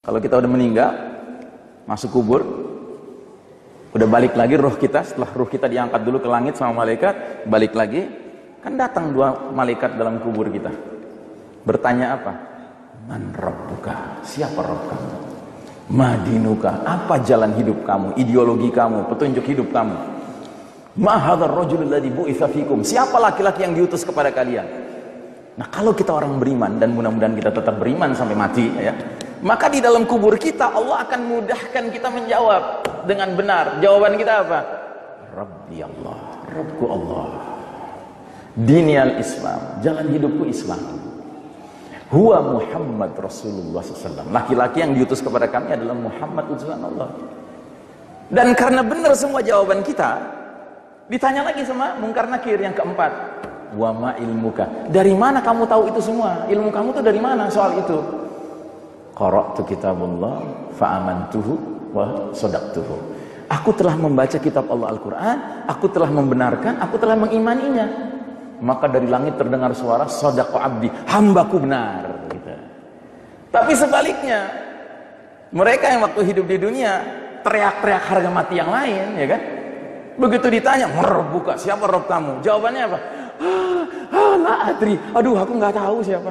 Kalau kita udah meninggal, masuk kubur, udah balik lagi roh kita, setelah roh kita diangkat dulu ke langit sama malaikat, balik lagi, kan datang dua malaikat dalam kubur kita. Bertanya apa? Man rabbuka? Siapa Rabb kamu? Madinuka? Apa jalan hidup kamu, ideologi kamu, petunjuk hidup kamu? Ma hadzal rajulul ladzi bu'itsa fikum? Siapa laki-laki yang diutus kepada kalian? Nah, kalau kita orang beriman, dan mudah-mudahan kita tetap beriman sampai mati, ya, maka di dalam kubur kita Allah akan mudahkan kita menjawab dengan benar. Jawaban kita apa? Rabbi Allah, Rabbku Allah. Dini al-Islam, jalan hidupku Islam. Huwa Muhammad Rasulullah SAW. Laki-laki yang diutus kepada kami adalah Muhammad utusan Allah. Dan karena benar semua jawaban kita, ditanya lagi sama Mungkar Nakir yang keempat. Wa ma ilmuka? Dari mana kamu tahu itu semua? Ilmu kamu tuh dari mana soal itu? Qara'tu kitabullah fa'amantuhu wa sadaqtuhu. Aku telah membaca kitab Allah Al-Quran, aku telah membenarkan, aku telah mengimaninya. Maka dari langit terdengar suara sadaqa abdi, hambaku benar, gitu. Tapi sebaliknya, mereka yang waktu hidup di dunia teriak-teriak harga mati yang lain, ya kan? Begitu ditanya, "Rabbuka? Siapa Rabb kamu?" Jawabannya apa? La adri. Aduh, aku nggak tahu siapa.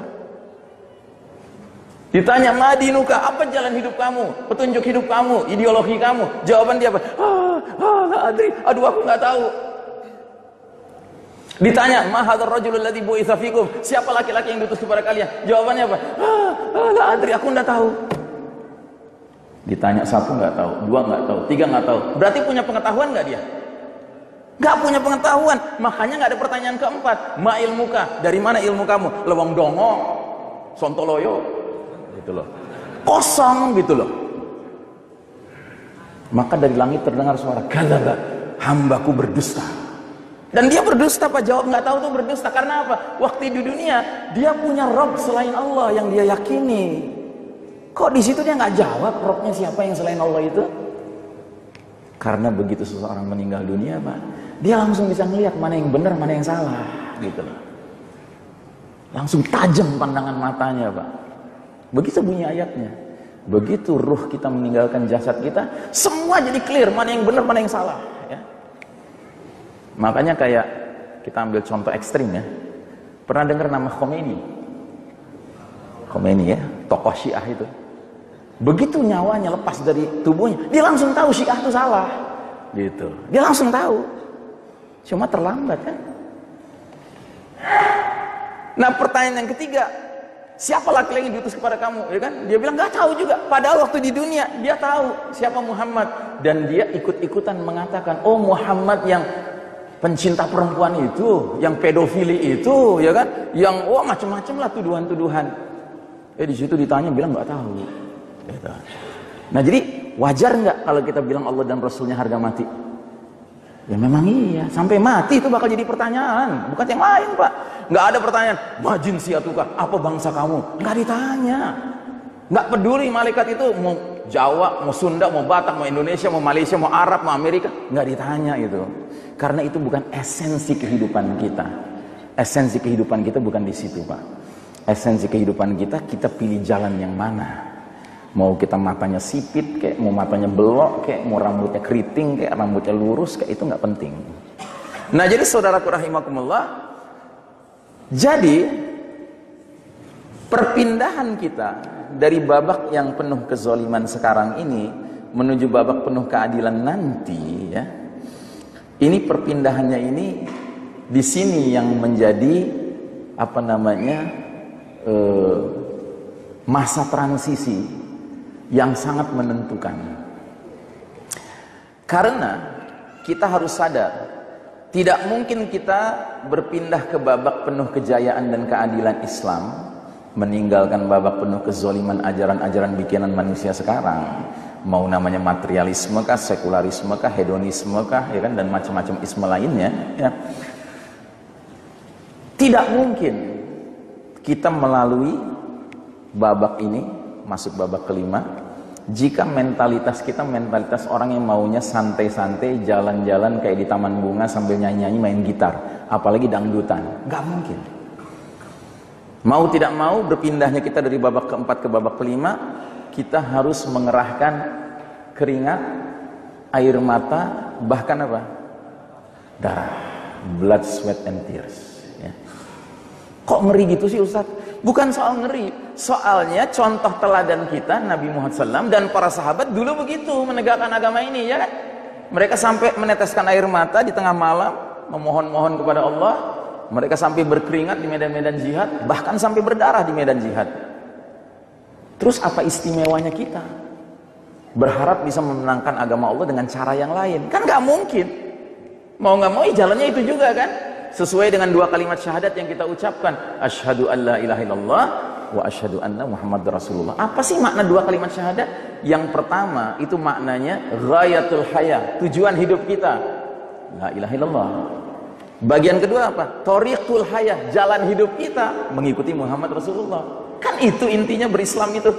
Ditanya, "Madinuka? Apa jalan hidup kamu? Petunjuk hidup kamu, ideologi kamu?" Jawaban dia apa? La adri. Aduh, aku nggak tahu. Ditanya, "Ma hadzal rajulul ladzi bu'itsa fikum?" Siapa laki-laki yang diutus kepada kalian? Jawabannya apa? La adri, aku enggak tahu. Ditanya satu enggak tahu, dua enggak tahu, tiga enggak tahu. Berarti punya pengetahuan enggak dia? Enggak punya pengetahuan. Makanya enggak ada pertanyaan keempat. Ma ilmuka? Dari mana ilmu kamu? Lewang dongo, sontoloyo. Gitu loh. Kosong gitu loh. Maka dari langit terdengar suara, "Kadzaba, hambaku berdusta." Dan dia berdusta, Pak. Jawab nggak tahu tuh berdusta. Karena apa? Waktu di dunia dia punya Rob selain Allah yang dia yakini. Kok di situ dia nggak jawab Robnya siapa yang selain Allah itu? Karena begitu seseorang meninggal dunia, Pak, dia langsung bisa melihat mana yang benar, mana yang salah, gitu loh. Langsung tajam pandangan matanya, Pak. Begitu bunyi ayatnya. Begitu ruh kita meninggalkan jasad kita, semua jadi clear mana yang benar, mana yang salah. Makanya kayak kita ambil contoh ekstrim ya. Pernah dengar nama Khomeini? Khomeini ya, tokoh Syiah itu. Begitu nyawanya lepas dari tubuhnya, dia langsung tahu Syiah itu salah. Gitu. Dia langsung tahu. Cuma terlambat kan? Nah, pertanyaan yang ketiga, siapa laki-laki yang diutus kepada kamu? Ya kan? Dia bilang nggak tahu juga. Padahal waktu di dunia dia tahu siapa Muhammad dan dia ikut-ikutan mengatakan, "Oh, Muhammad yang pencinta perempuan itu, yang pedofili itu, ya kan, yang macam-macam lah tuduhan-tuduhan." Di situ ditanya bilang nggak tahu. Gitu. Nah, jadi wajar nggak kalau kita bilang Allah dan Rasulnya harga mati? Ya memang iya, sampai mati itu bakal jadi pertanyaan, bukan yang lain, Pak. Nggak ada pertanyaan, "Majin siatuka, apa bangsa kamu?" Nggak ditanya. Nggak peduli malaikat itu mau Jawa, mau Sunda, mau Batak, mau Indonesia, mau Malaysia, mau Arab, mau Amerika, nggak ditanya itu. Karena itu bukan esensi kehidupan kita. Esensi kehidupan kita bukan di situ, Pak. Esensi kehidupan kita, kita pilih jalan yang mana. Mau kita matanya sipit, kayak mau matanya belok, kayak mau rambutnya keriting, kayak rambutnya lurus, kayak itu nggak penting. Nah, jadi saudaraku rahimakumullah, jadi perpindahan kita dari babak yang penuh kezaliman sekarang ini menuju babak penuh keadilan nanti, ya. Ini perpindahannya ini di sini yang menjadi masa transisi yang sangat menentukan. Karena kita harus sadar, tidak mungkin kita berpindah ke babak penuh kejayaan dan keadilan Islam, meninggalkan babak penuh kezaliman ajaran-ajaran bikinan manusia sekarang. Mau namanya materialisme kah, sekularisme kah, hedonisme kah, ya kan, dan macam-macam isme lainnya, ya. Tidak mungkin kita melalui babak ini, masuk babak kelima, jika mentalitas kita mentalitas orang yang maunya santai-santai, jalan-jalan kayak di taman bunga sambil nyanyi-nyanyi main gitar, apalagi dangdutan. Nggak mungkin. Mau tidak mau berpindahnya kita dari babak keempat ke babak kelima, kita harus mengerahkan keringat, air mata, bahkan apa? Darah, blood, sweat, and tears. Ya. Kok ngeri gitu sih, Ustaz? Bukan soal ngeri, soalnya contoh teladan kita Nabi Muhammad SAW dan para sahabat dulu begitu menegakkan agama ini, ya kan? Mereka sampai meneteskan air mata di tengah malam, memohon-mohon kepada Allah. Mereka sampai berkeringat di medan-medan jihad, bahkan sampai berdarah di medan jihad. Terus apa istimewanya kita? Berharap bisa memenangkan agama Allah dengan cara yang lain? Kan nggak mungkin. Mau nggak mau jalannya itu juga kan? Sesuai dengan dua kalimat syahadat yang kita ucapkan. Asyhadu an la ilaha illallah wa asyhadu anna Muhammad Rasulullah. Apa sih makna dua kalimat syahadat? Yang pertama itu maknanya ghayatul haya, tujuan hidup kita. La ilaha illallah. Bagian kedua apa? Thoriqul haya, jalan hidup kita mengikuti Muhammad Rasulullah. Kan itu intinya berislam itu.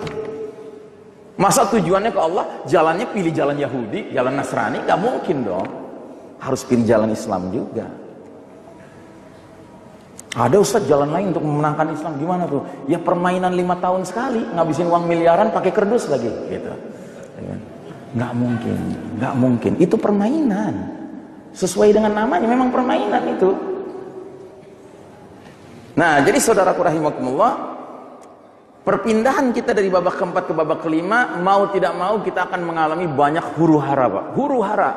Masa tujuannya ke Allah, jalannya pilih jalan Yahudi, jalan Nasrani? Gak mungkin dong. Harus pilih jalan Islam juga. Ada Ustaz jalan lain untuk memenangkan Islam, gimana tuh? Ya permainan 5 tahun sekali, ngabisin uang miliaran pakai kerdus lagi, gitu. Gak mungkin, gak mungkin. Itu permainan. Sesuai dengan namanya, memang permainan itu. Nah, jadi saudaraku rahimakumullah, perpindahan kita dari babak keempat ke babak kelima, mau tidak mau kita akan mengalami banyak huru-hara, Pak. Huru-hara.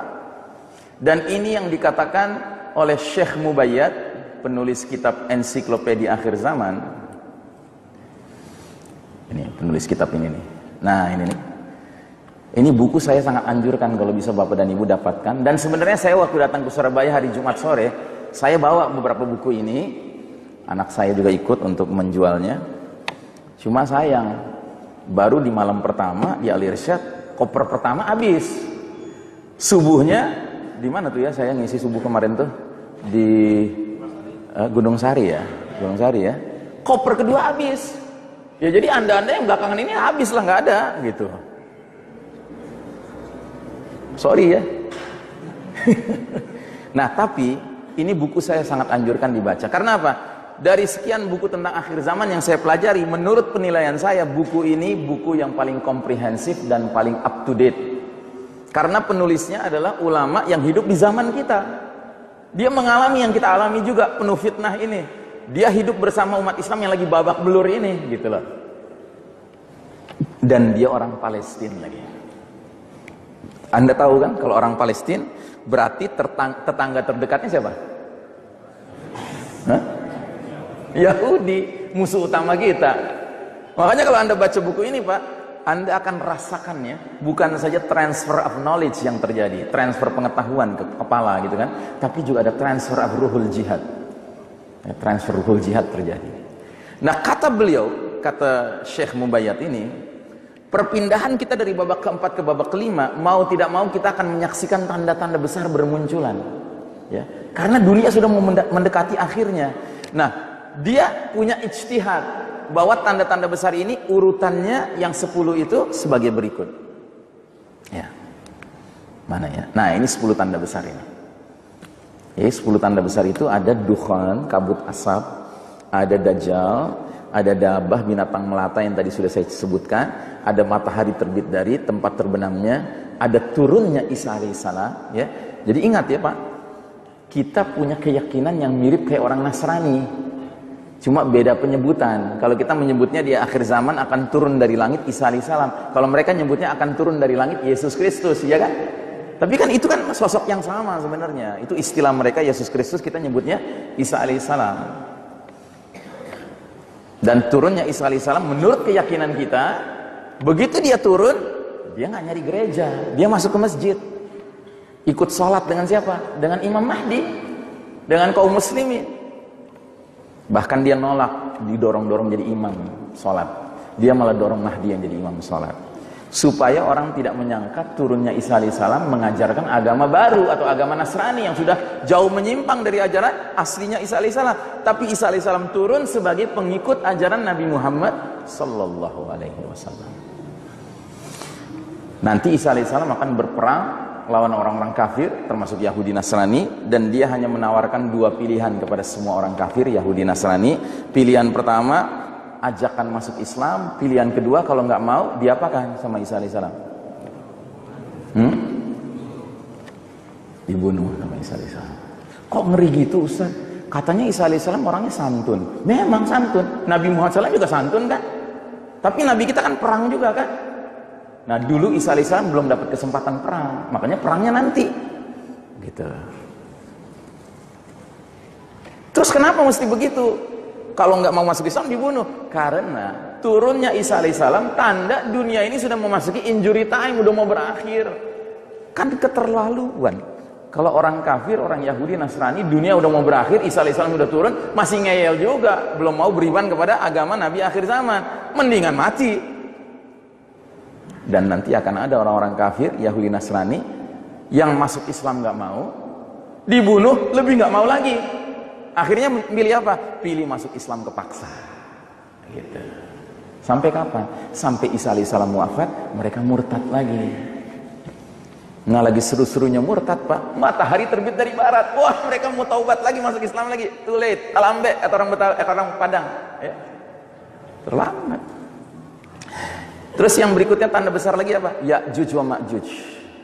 Dan ini yang dikatakan oleh Syekh Mubayyad penulis kitab Ensiklopedia Akhir Zaman. Ini penulis kitab ini nih. Nah, ini nih. Ini buku saya sangat anjurkan kalau bisa Bapak dan Ibu dapatkan. Dan sebenarnya saya waktu datang ke Surabaya hari Jumat sore, saya bawa beberapa buku ini. Anak saya juga ikut untuk menjualnya. Cuma sayang, baru di malam pertama di Al-Irsyad, koper pertama habis. Subuhnya di mana tuh ya? Saya ngisi subuh kemarin tuh di Gunung Sari ya, Gunung Sari ya. Koper kedua habis. Ya jadi anda-anda yang belakangan ini habis lah, nggak ada gitu. Sorry ya. Nah, tapi ini buku saya sangat anjurkan dibaca. Karena apa? Dari sekian buku tentang akhir zaman yang saya pelajari, menurut penilaian saya, buku ini buku yang paling komprehensif dan paling up to date. Karena penulisnya adalah ulama yang hidup di zaman kita. Dia mengalami yang kita alami juga, penuh fitnah ini. Dia hidup bersama umat Islam yang lagi babak belur ini, gitu loh. Dan dia orang Palestina lagi. Anda tahu kan, kalau orang Palestina berarti tetangga terdekatnya siapa? Hah? Yahudi, musuh utama kita. Makanya kalau Anda baca buku ini, Pak, Anda akan rasakannya bukan saja transfer of knowledge yang terjadi, transfer pengetahuan ke kepala gitu kan, tapi juga ada transfer of ruhul jihad. Transfer ruhul jihad terjadi. Nah, kata beliau, kata Syekh Mubayyad ini, perpindahan kita dari babak keempat ke babak kelima, mau tidak mau kita akan menyaksikan tanda-tanda besar bermunculan. Ya, karena dunia sudah mendekati akhirnya. Nah, dia punya ijtihad bahwa tanda-tanda besar ini urutannya yang 10 itu sebagai berikut. Ya. Mana ya? Nah, ini 10 tanda besar ini. Ya, 10 tanda besar itu ada dukhan, kabut asap, ada dajjal, ada dabah binatang melata yang tadi sudah saya sebutkan, ada matahari terbit dari tempat terbenamnya, ada turunnya Isa alaihissalam, ya. Jadi ingat ya, Pak, kita punya keyakinan yang mirip kayak orang Nasrani. Cuma beda penyebutan. Kalau kita menyebutnya di akhir zaman akan turun dari langit Isa alaihissalam. Kalau mereka nyebutnya akan turun dari langit Yesus Kristus, ya kan? Tapi kan itu kan sosok yang sama sebenarnya. Itu istilah mereka Yesus Kristus, kita nyebutnya Isa alaihissalam. Dan turunnya Isa alaihissalam menurut keyakinan kita, begitu dia turun, dia nggak nyari gereja, dia masuk ke masjid. Ikut sholat dengan siapa? Dengan Imam Mahdi, dengan kaum muslimin. Bahkan dia nolak, didorong-dorong jadi imam sholat. Dia malah dorong Mahdi yang jadi imam sholat. Supaya orang tidak menyangka turunnya Isa alaihissalam mengajarkan agama baru atau agama Nasrani yang sudah jauh menyimpang dari ajaran aslinya Isa alaihissalam. Tapi Isa alaihissalam turun sebagai pengikut ajaran Nabi Muhammad sallallahu alaihi wasallam. Nanti Isa alaihissalam akan berperang lawan orang-orang kafir termasuk Yahudi Nasrani, dan dia hanya menawarkan 2 pilihan kepada semua orang kafir Yahudi Nasrani. Pilihan pertama, ajakan masuk Islam. Pilihan kedua, kalau nggak mau, diapakan sama Isa alaihissalam? Dibunuh sama Isa alaihissalam. Kok ngeri gitu, Ustaz? Katanya Isa alaihissalam orangnya santun. Memang santun. Nabi Muhammad SAW juga santun kan? Tapi Nabi kita kan perang juga kan? Nah, dulu Isa alaihissalam belum dapat kesempatan perang, makanya perangnya nanti. Gitu. Terus kenapa mesti begitu? Kalau nggak mau masuk Islam dibunuh. Karena turunnya Isa alaihissalam tanda dunia ini sudah memasuki injury time, udah mau berakhir. Kan keterlaluan. Kalau orang kafir, orang Yahudi, Nasrani, dunia udah mau berakhir, Isa alaihissalam udah turun, masih ngeyel juga, belum mau beriman kepada agama Nabi akhir zaman. Mendingan mati. Dan nanti akan ada orang-orang kafir, Yahudi Nasrani, yang masuk Islam nggak mau, dibunuh, lebih nggak mau lagi. Akhirnya pilih apa? Pilih masuk Islam kepaksa. Gitu. Sampai kapan? Sampai Isa alaihissalam wafat, mereka murtad lagi. Nggak lagi seru-serunya murtad, Pak. Matahari terbit dari barat. Wah, mereka mau taubat lagi, masuk Islam lagi. Too late. Talambe, kata orang Padang. Ya. Terlambat. Terus yang berikutnya tanda besar lagi apa? Ya'juj wa Ma'juj.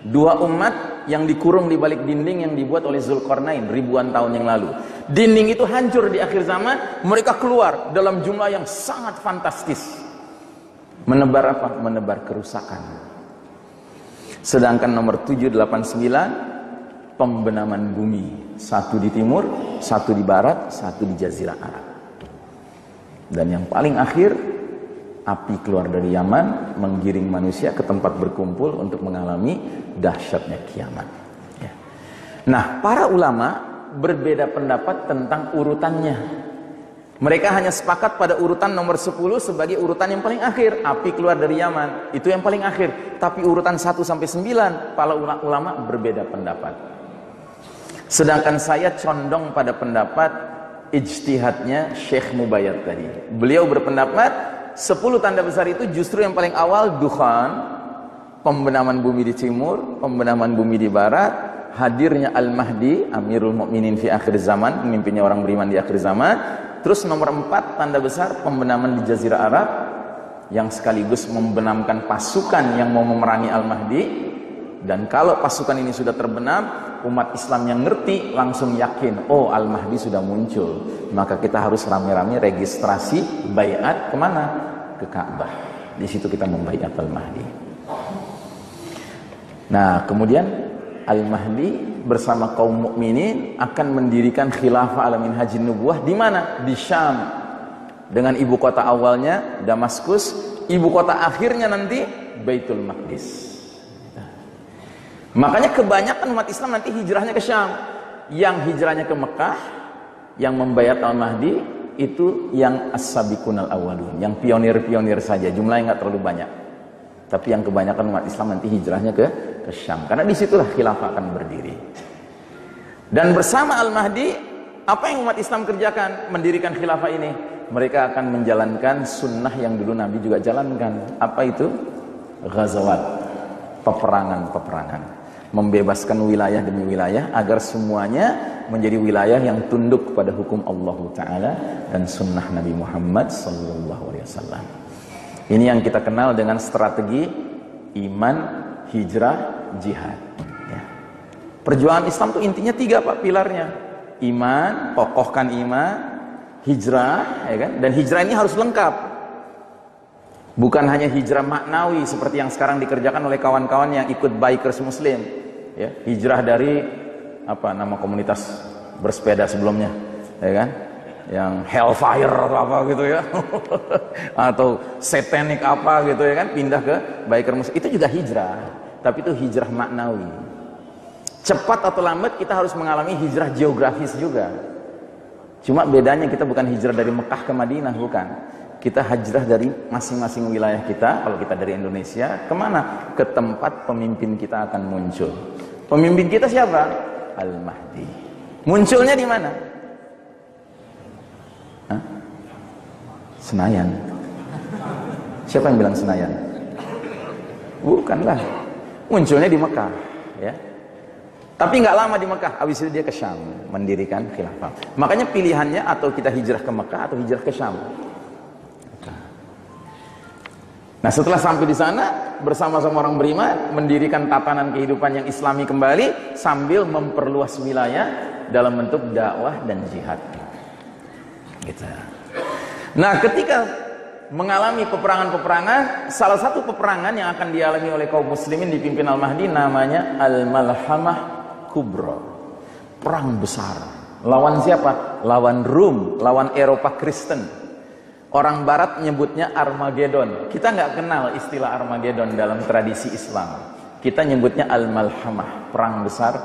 2 umat yang dikurung di balik dinding yang dibuat oleh Zulkarnain ribuan tahun yang lalu. Dinding itu hancur di akhir zaman, mereka keluar dalam jumlah yang sangat fantastis. Menebar apa? Menebar kerusakan. Sedangkan nomor 789, pembenaman bumi. 1 di timur, satu di barat, satu di Jazirah Arab. Dan yang paling akhir, api keluar dari Yaman, menggiring manusia ke tempat berkumpul untuk mengalami dahsyatnya kiamat. Ya. Nah, para ulama berbeda pendapat tentang urutannya. Mereka hanya sepakat pada urutan nomor 10 sebagai urutan yang paling akhir. Api keluar dari Yaman, itu yang paling akhir. Tapi urutan 1 sampai 9, para ulama berbeda pendapat. Sedangkan saya condong pada pendapat ijtihadnya Syekh Mubayyad tadi. Beliau berpendapat 10 tanda besar itu justru yang paling awal dukhan, pembenaman bumi di timur, pembenaman bumi di barat, hadirnya Al-Mahdi, Amirul Mukminin fi akhir zaman, pemimpinnya orang beriman di akhir zaman. Terus nomor 4 tanda besar pembenaman di Jazirah Arab yang sekaligus membenamkan pasukan yang mau memerangi Al-Mahdi. Dan kalau pasukan ini sudah terbenam, umat Islam yang ngerti langsung yakin, oh Al-Mahdi sudah muncul. Maka kita harus rame-rame registrasi baiat kemana? Ke Ka'bah. Di situ kita membaiat Al-Mahdi. Nah, kemudian Al-Mahdi bersama kaum mukminin akan mendirikan khilafah ala minhajin nubuwah di mana? Di Syam. Dengan ibu kota awalnya Damaskus, ibu kota akhirnya nanti Baitul Maqdis. Makanya kebanyakan umat Islam nanti hijrahnya ke Syam. Yang hijrahnya ke Mekah, yang membayat Al-Mahdi itu yang as-sabiqunal awwalun, yang pionir-pionir saja, jumlahnya nggak terlalu banyak. Tapi yang kebanyakan umat Islam nanti hijrahnya ke Syam. Karena disitulah khilafah akan berdiri. Dan bersama Al-Mahdi, apa yang umat Islam kerjakan? Mendirikan khilafah ini. Mereka akan menjalankan sunnah yang dulu Nabi juga jalankan. Apa itu? Ghazawat. Peperangan-peperangan. Membebaskan wilayah demi wilayah agar semuanya menjadi wilayah yang tunduk kepada hukum Allah Ta'ala dan sunnah Nabi Muhammad SAW. Ini yang kita kenal dengan strategi iman, hijrah, jihad. Ya. Perjuangan Islam itu intinya 3 Pak pilarnya. Iman, kokohkan iman, hijrah, ya kan? Dan hijrah ini harus lengkap. Bukan hanya hijrah maknawi seperti yang sekarang dikerjakan oleh kawan-kawan yang ikut bikers muslim. Ya, hijrah dari apa nama komunitas bersepeda sebelumnya, ya kan? Yang hellfire atau apa gitu ya. Atau satanic apa gitu ya kan, pindah ke biker muslim. Itu juga hijrah, tapi itu hijrah maknawi. Cepat atau lambat kita harus mengalami hijrah geografis juga. Cuma bedanya kita bukan hijrah dari Mekah ke Madinah, bukan. Kita hijrah dari masing-masing wilayah kita. Kalau kita dari Indonesia, kemana? Ke tempat pemimpin kita akan muncul. Pemimpin kita siapa? Al-Mahdi. Munculnya di mana? Hah? Senayan. Siapa yang bilang Senayan? Bukanlah. Munculnya di Mekah, ya. Tapi nggak lama di Mekah, habis itu dia ke Syam mendirikan khilafah. Makanya pilihannya atau kita hijrah ke Mekah atau hijrah ke Syam. Nah, setelah sampai di sana bersama-sama orang beriman mendirikan tatanan kehidupan yang Islami kembali sambil memperluas wilayah dalam bentuk dakwah dan jihad. Gitu. Nah, ketika mengalami peperangan-peperangan, salah satu peperangan yang akan dialami oleh kaum muslimin dipimpin Al-Mahdi namanya Al-Malhamah Kubra. Perang besar. Lawan siapa? Lawan Rum, lawan Eropa Kristen. Orang barat menyebutnya Armageddon. Kita nggak kenal istilah Armageddon dalam tradisi Islam. Kita nyebutnya Al-Malhamah, perang besar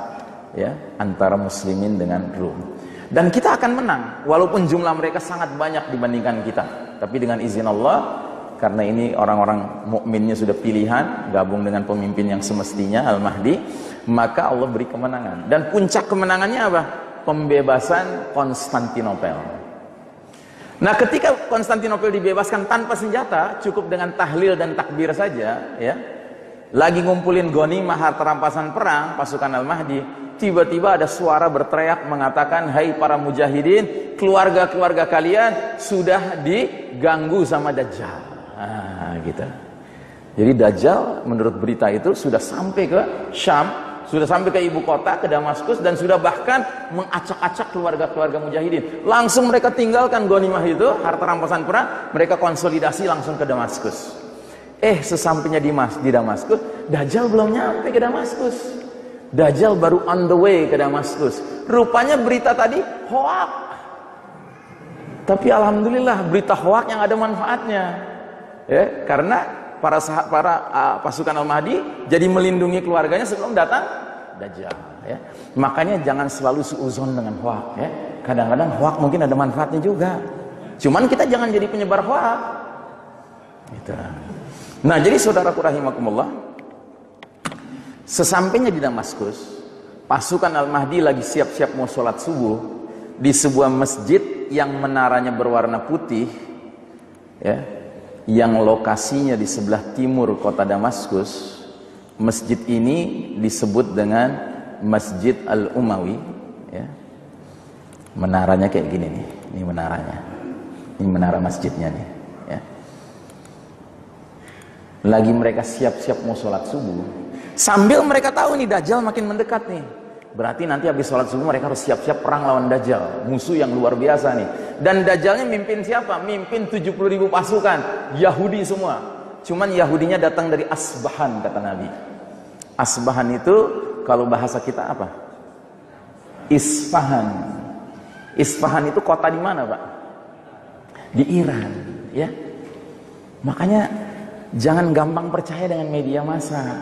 ya antara muslimin dengan Rum. Dan kita akan menang walaupun jumlah mereka sangat banyak dibandingkan kita. Tapi dengan izin Allah, karena ini orang-orang mukminnya sudah pilihan gabung dengan pemimpin yang semestinya Al-Mahdi, maka Allah beri kemenangan. Dan puncak kemenangannya apa? Pembebasan Konstantinopel. Nah, ketika Konstantinopel dibebaskan tanpa senjata, cukup dengan tahlil dan takbir saja, ya. Lagi ngumpulin ghanimah harta rampasan perang pasukan Al-Mahdi, tiba-tiba ada suara berteriak mengatakan, "Hai para mujahidin, keluarga-keluarga kalian sudah diganggu sama Dajjal." Ah, gitu. Jadi Dajjal menurut berita itu sudah sampai ke Syam, sudah sampai ke ibu kota, ke Damaskus, dan sudah bahkan mengacak-acak keluarga-keluarga mujahidin. Langsung mereka tinggalkan ghanimah itu, harta rampasan perang, mereka konsolidasi langsung ke Damaskus. Sesampainya di Damaskus, Dajjal belum nyampe ke Damaskus. Dajjal baru on the way ke Damaskus. Rupanya berita tadi hoak. Tapi alhamdulillah berita hoak yang ada manfaatnya. Ya, karena para pasukan Al-Mahdi jadi melindungi keluarganya sebelum datang Dajjal, ya. Makanya jangan selalu suuzon dengan hoak, ya. Kadang-kadang hoak mungkin ada manfaatnya juga. Cuman kita jangan jadi penyebar hoak. Gitu. Nah, jadi saudaraku rahimakumullah, sesampainya di Damaskus, pasukan Al-Mahdi lagi siap-siap mau sholat subuh di sebuah masjid yang menaranya berwarna putih, ya, yang lokasinya di sebelah timur kota Damaskus. Masjid ini disebut dengan Masjid Al-Umawi, ya. Menaranya kayak gini nih, ini menaranya, ini menara masjidnya nih, ya. Lagi mereka siap-siap mau sholat subuh, sambil mereka tahu nih Dajjal makin mendekat nih. Berarti nanti habis sholat subuh mereka harus siap-siap perang lawan Dajjal, musuh yang luar biasa nih. Dan Dajjalnya mimpin siapa? Mimpin 70.000 pasukan, Yahudi semua. Cuman Yahudinya datang dari Asbahan, kata Nabi. Asbahan itu kalau bahasa kita apa? Isfahan. Isfahan itu kota di mana, Pak? Di Iran, ya. Makanya jangan gampang percaya dengan media massa.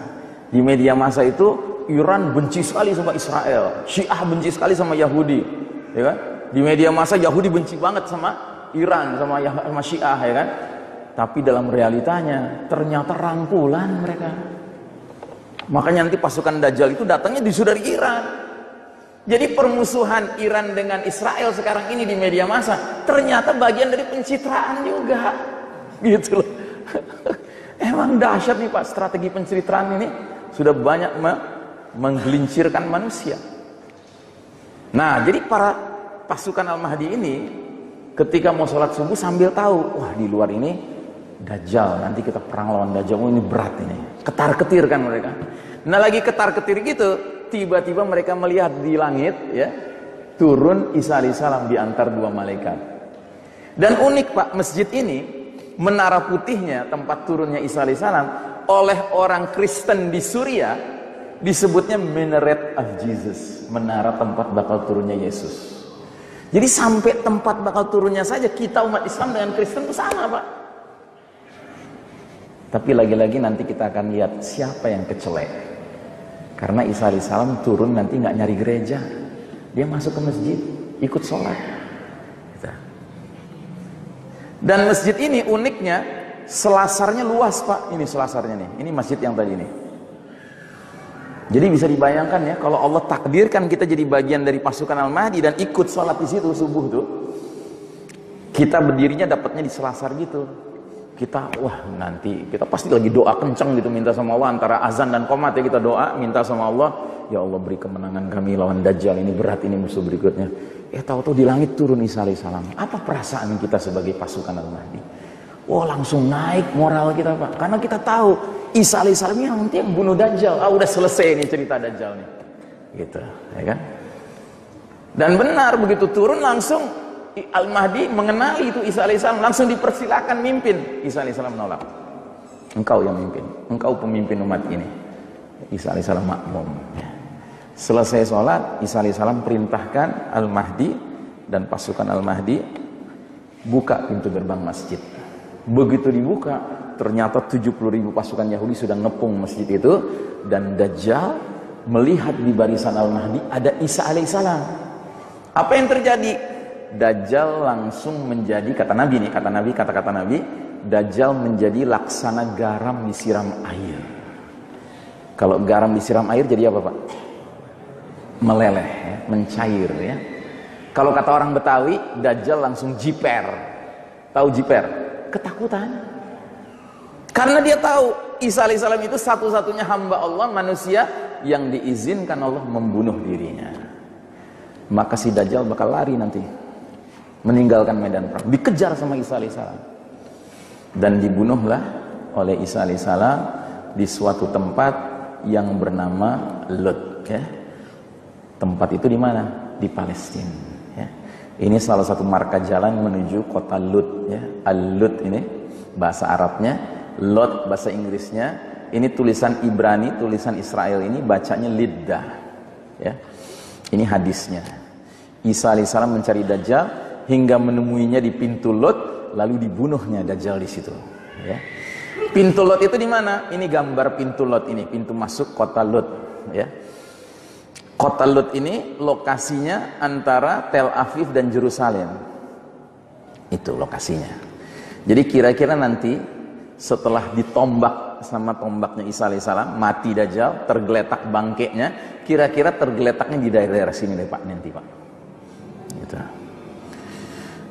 Di media massa itu Iran benci sekali sama Israel, Syiah benci sekali sama Yahudi, ya kan? Di media massa Yahudi benci banget sama Iran, sama Syiah, ya kan? Tapi dalam realitanya ternyata rangkulan mereka. Makanya nanti pasukan Dajjal itu datangnya justru dari Iran. Jadi permusuhan Iran dengan Israel sekarang ini di media massa ternyata bagian dari pencitraan juga, gitu loh. Emang dahsyat nih Pak, strategi pencitraan ini sudah banyak menggelincirkan manusia. Nah, jadi para pasukan Al-Mahdi ini ketika mau sholat subuh sambil tahu, wah di luar ini Dajjal, nanti kita perang lawan Dajjal, oh ini berat ini. Ketar-ketir kan mereka. Nah, lagi ketar-ketir gitu, tiba-tiba mereka melihat di langit, ya, turun Isa alaihissalam di antar dua malaikat. Dan unik Pak, masjid ini, menara putihnya, tempat turunnya Isa alaihissalam, oleh orang Kristen di Suriah disebutnya Minaret of Jesus, menara tempat bakal turunnya Yesus. Jadi sampai tempat bakal turunnya saja kita umat Islam dengan Kristen itu sama, Pak. Tapi lagi-lagi nanti kita akan lihat siapa yang kecelek. Karena Isa alaihissalam turun nanti nggak nyari gereja, dia masuk ke masjid, ikut sholat. Dan masjid ini uniknya selasarnya luas Pak. Ini selasarnya nih, ini masjid yang tadi nih. Jadi bisa dibayangkan ya, kalau Allah takdirkan kita jadi bagian dari pasukan Al-Mahdi dan ikut sholat di situ subuh tuh, kita berdirinya dapatnya di selasar gitu. Kita, wah nanti kita pasti lagi doa kencang gitu, minta sama Allah antara azan dan qomat ya, kita doa minta sama Allah, ya Allah beri kemenangan kami lawan Dajjal, ini berat ini musuh berikutnya. Tahu-tahu di langit turun Isa alaihissalam. Apa perasaan kita sebagai pasukan Al-Mahdi? Wah langsung naik moral kita Pak, karena kita tahu Isa alaihissalam ini nanti yang bunuh Dajjal. Ah udah selesai nih cerita Dajjal nih, gitu, ya kan? Dan benar begitu turun langsung Al-Mahdi mengenali itu Isa alaihissalam, langsung dipersilakan mimpin. Isa alaihissalam menolak. Engkau yang mimpin, engkau pemimpin umat ini. Isa alaihissalam makmum. Selesai sholat, Isa alaihissalam perintahkan Al-Mahdi dan pasukan Al-Mahdi buka pintu gerbang masjid. Begitu dibuka, ternyata 70.000 pasukan Yahudi sudah ngepung masjid itu, dan Dajjal melihat di barisan Al-Mahdi ada Isa alaihissalam. Apa yang terjadi? Dajjal langsung menjadi, kata Nabi nih, kata-kata Nabi, Dajjal menjadi laksana garam disiram air. Kalau garam disiram air jadi apa Pak? Meleleh, ya, mencair ya. Kalau kata orang Betawi, Dajjal langsung jiper. Tahu jiper? Ketakutan. Karena dia tahu Isa alaihissalam itu satu-satunya hamba Allah, manusia yang diizinkan Allah membunuh dirinya. Maka si Dajjal bakal lari nanti, meninggalkan medan perang, dikejar sama Isa alaihissalam, dan dibunuhlah oleh Isa alaihissalam di suatu tempat yang bernama Lut, ya. Tempat itu di mana? Di Palestina, ya. Ini salah satu marka jalan menuju kota Lut, ya. Al-Lut ini bahasa Arabnya, Lot bahasa Inggrisnya, Ini tulisan Ibrani, tulisan Israel ini bacanya liddah. Ya. Ini hadisnya. Isa alaihissalam mencari Dajjal hingga menemuinya di pintu Lut, lalu dibunuhnya Dajjal di situ. Ya. Pintu Lut itu di mana? Ini gambar pintu Lut ini, pintu masuk kota Lut. Ya. Kota Lut ini lokasinya antara Tel Aviv dan Yerusalem. Itu lokasinya. Jadi kira-kira nanti setelah ditombak sama tombaknya Isa alaihissalam, mati Dajjal, tergeletak bangkainya, kira-kira tergeletaknya di daerah sini deh Pak, nanti Pak. Gitu.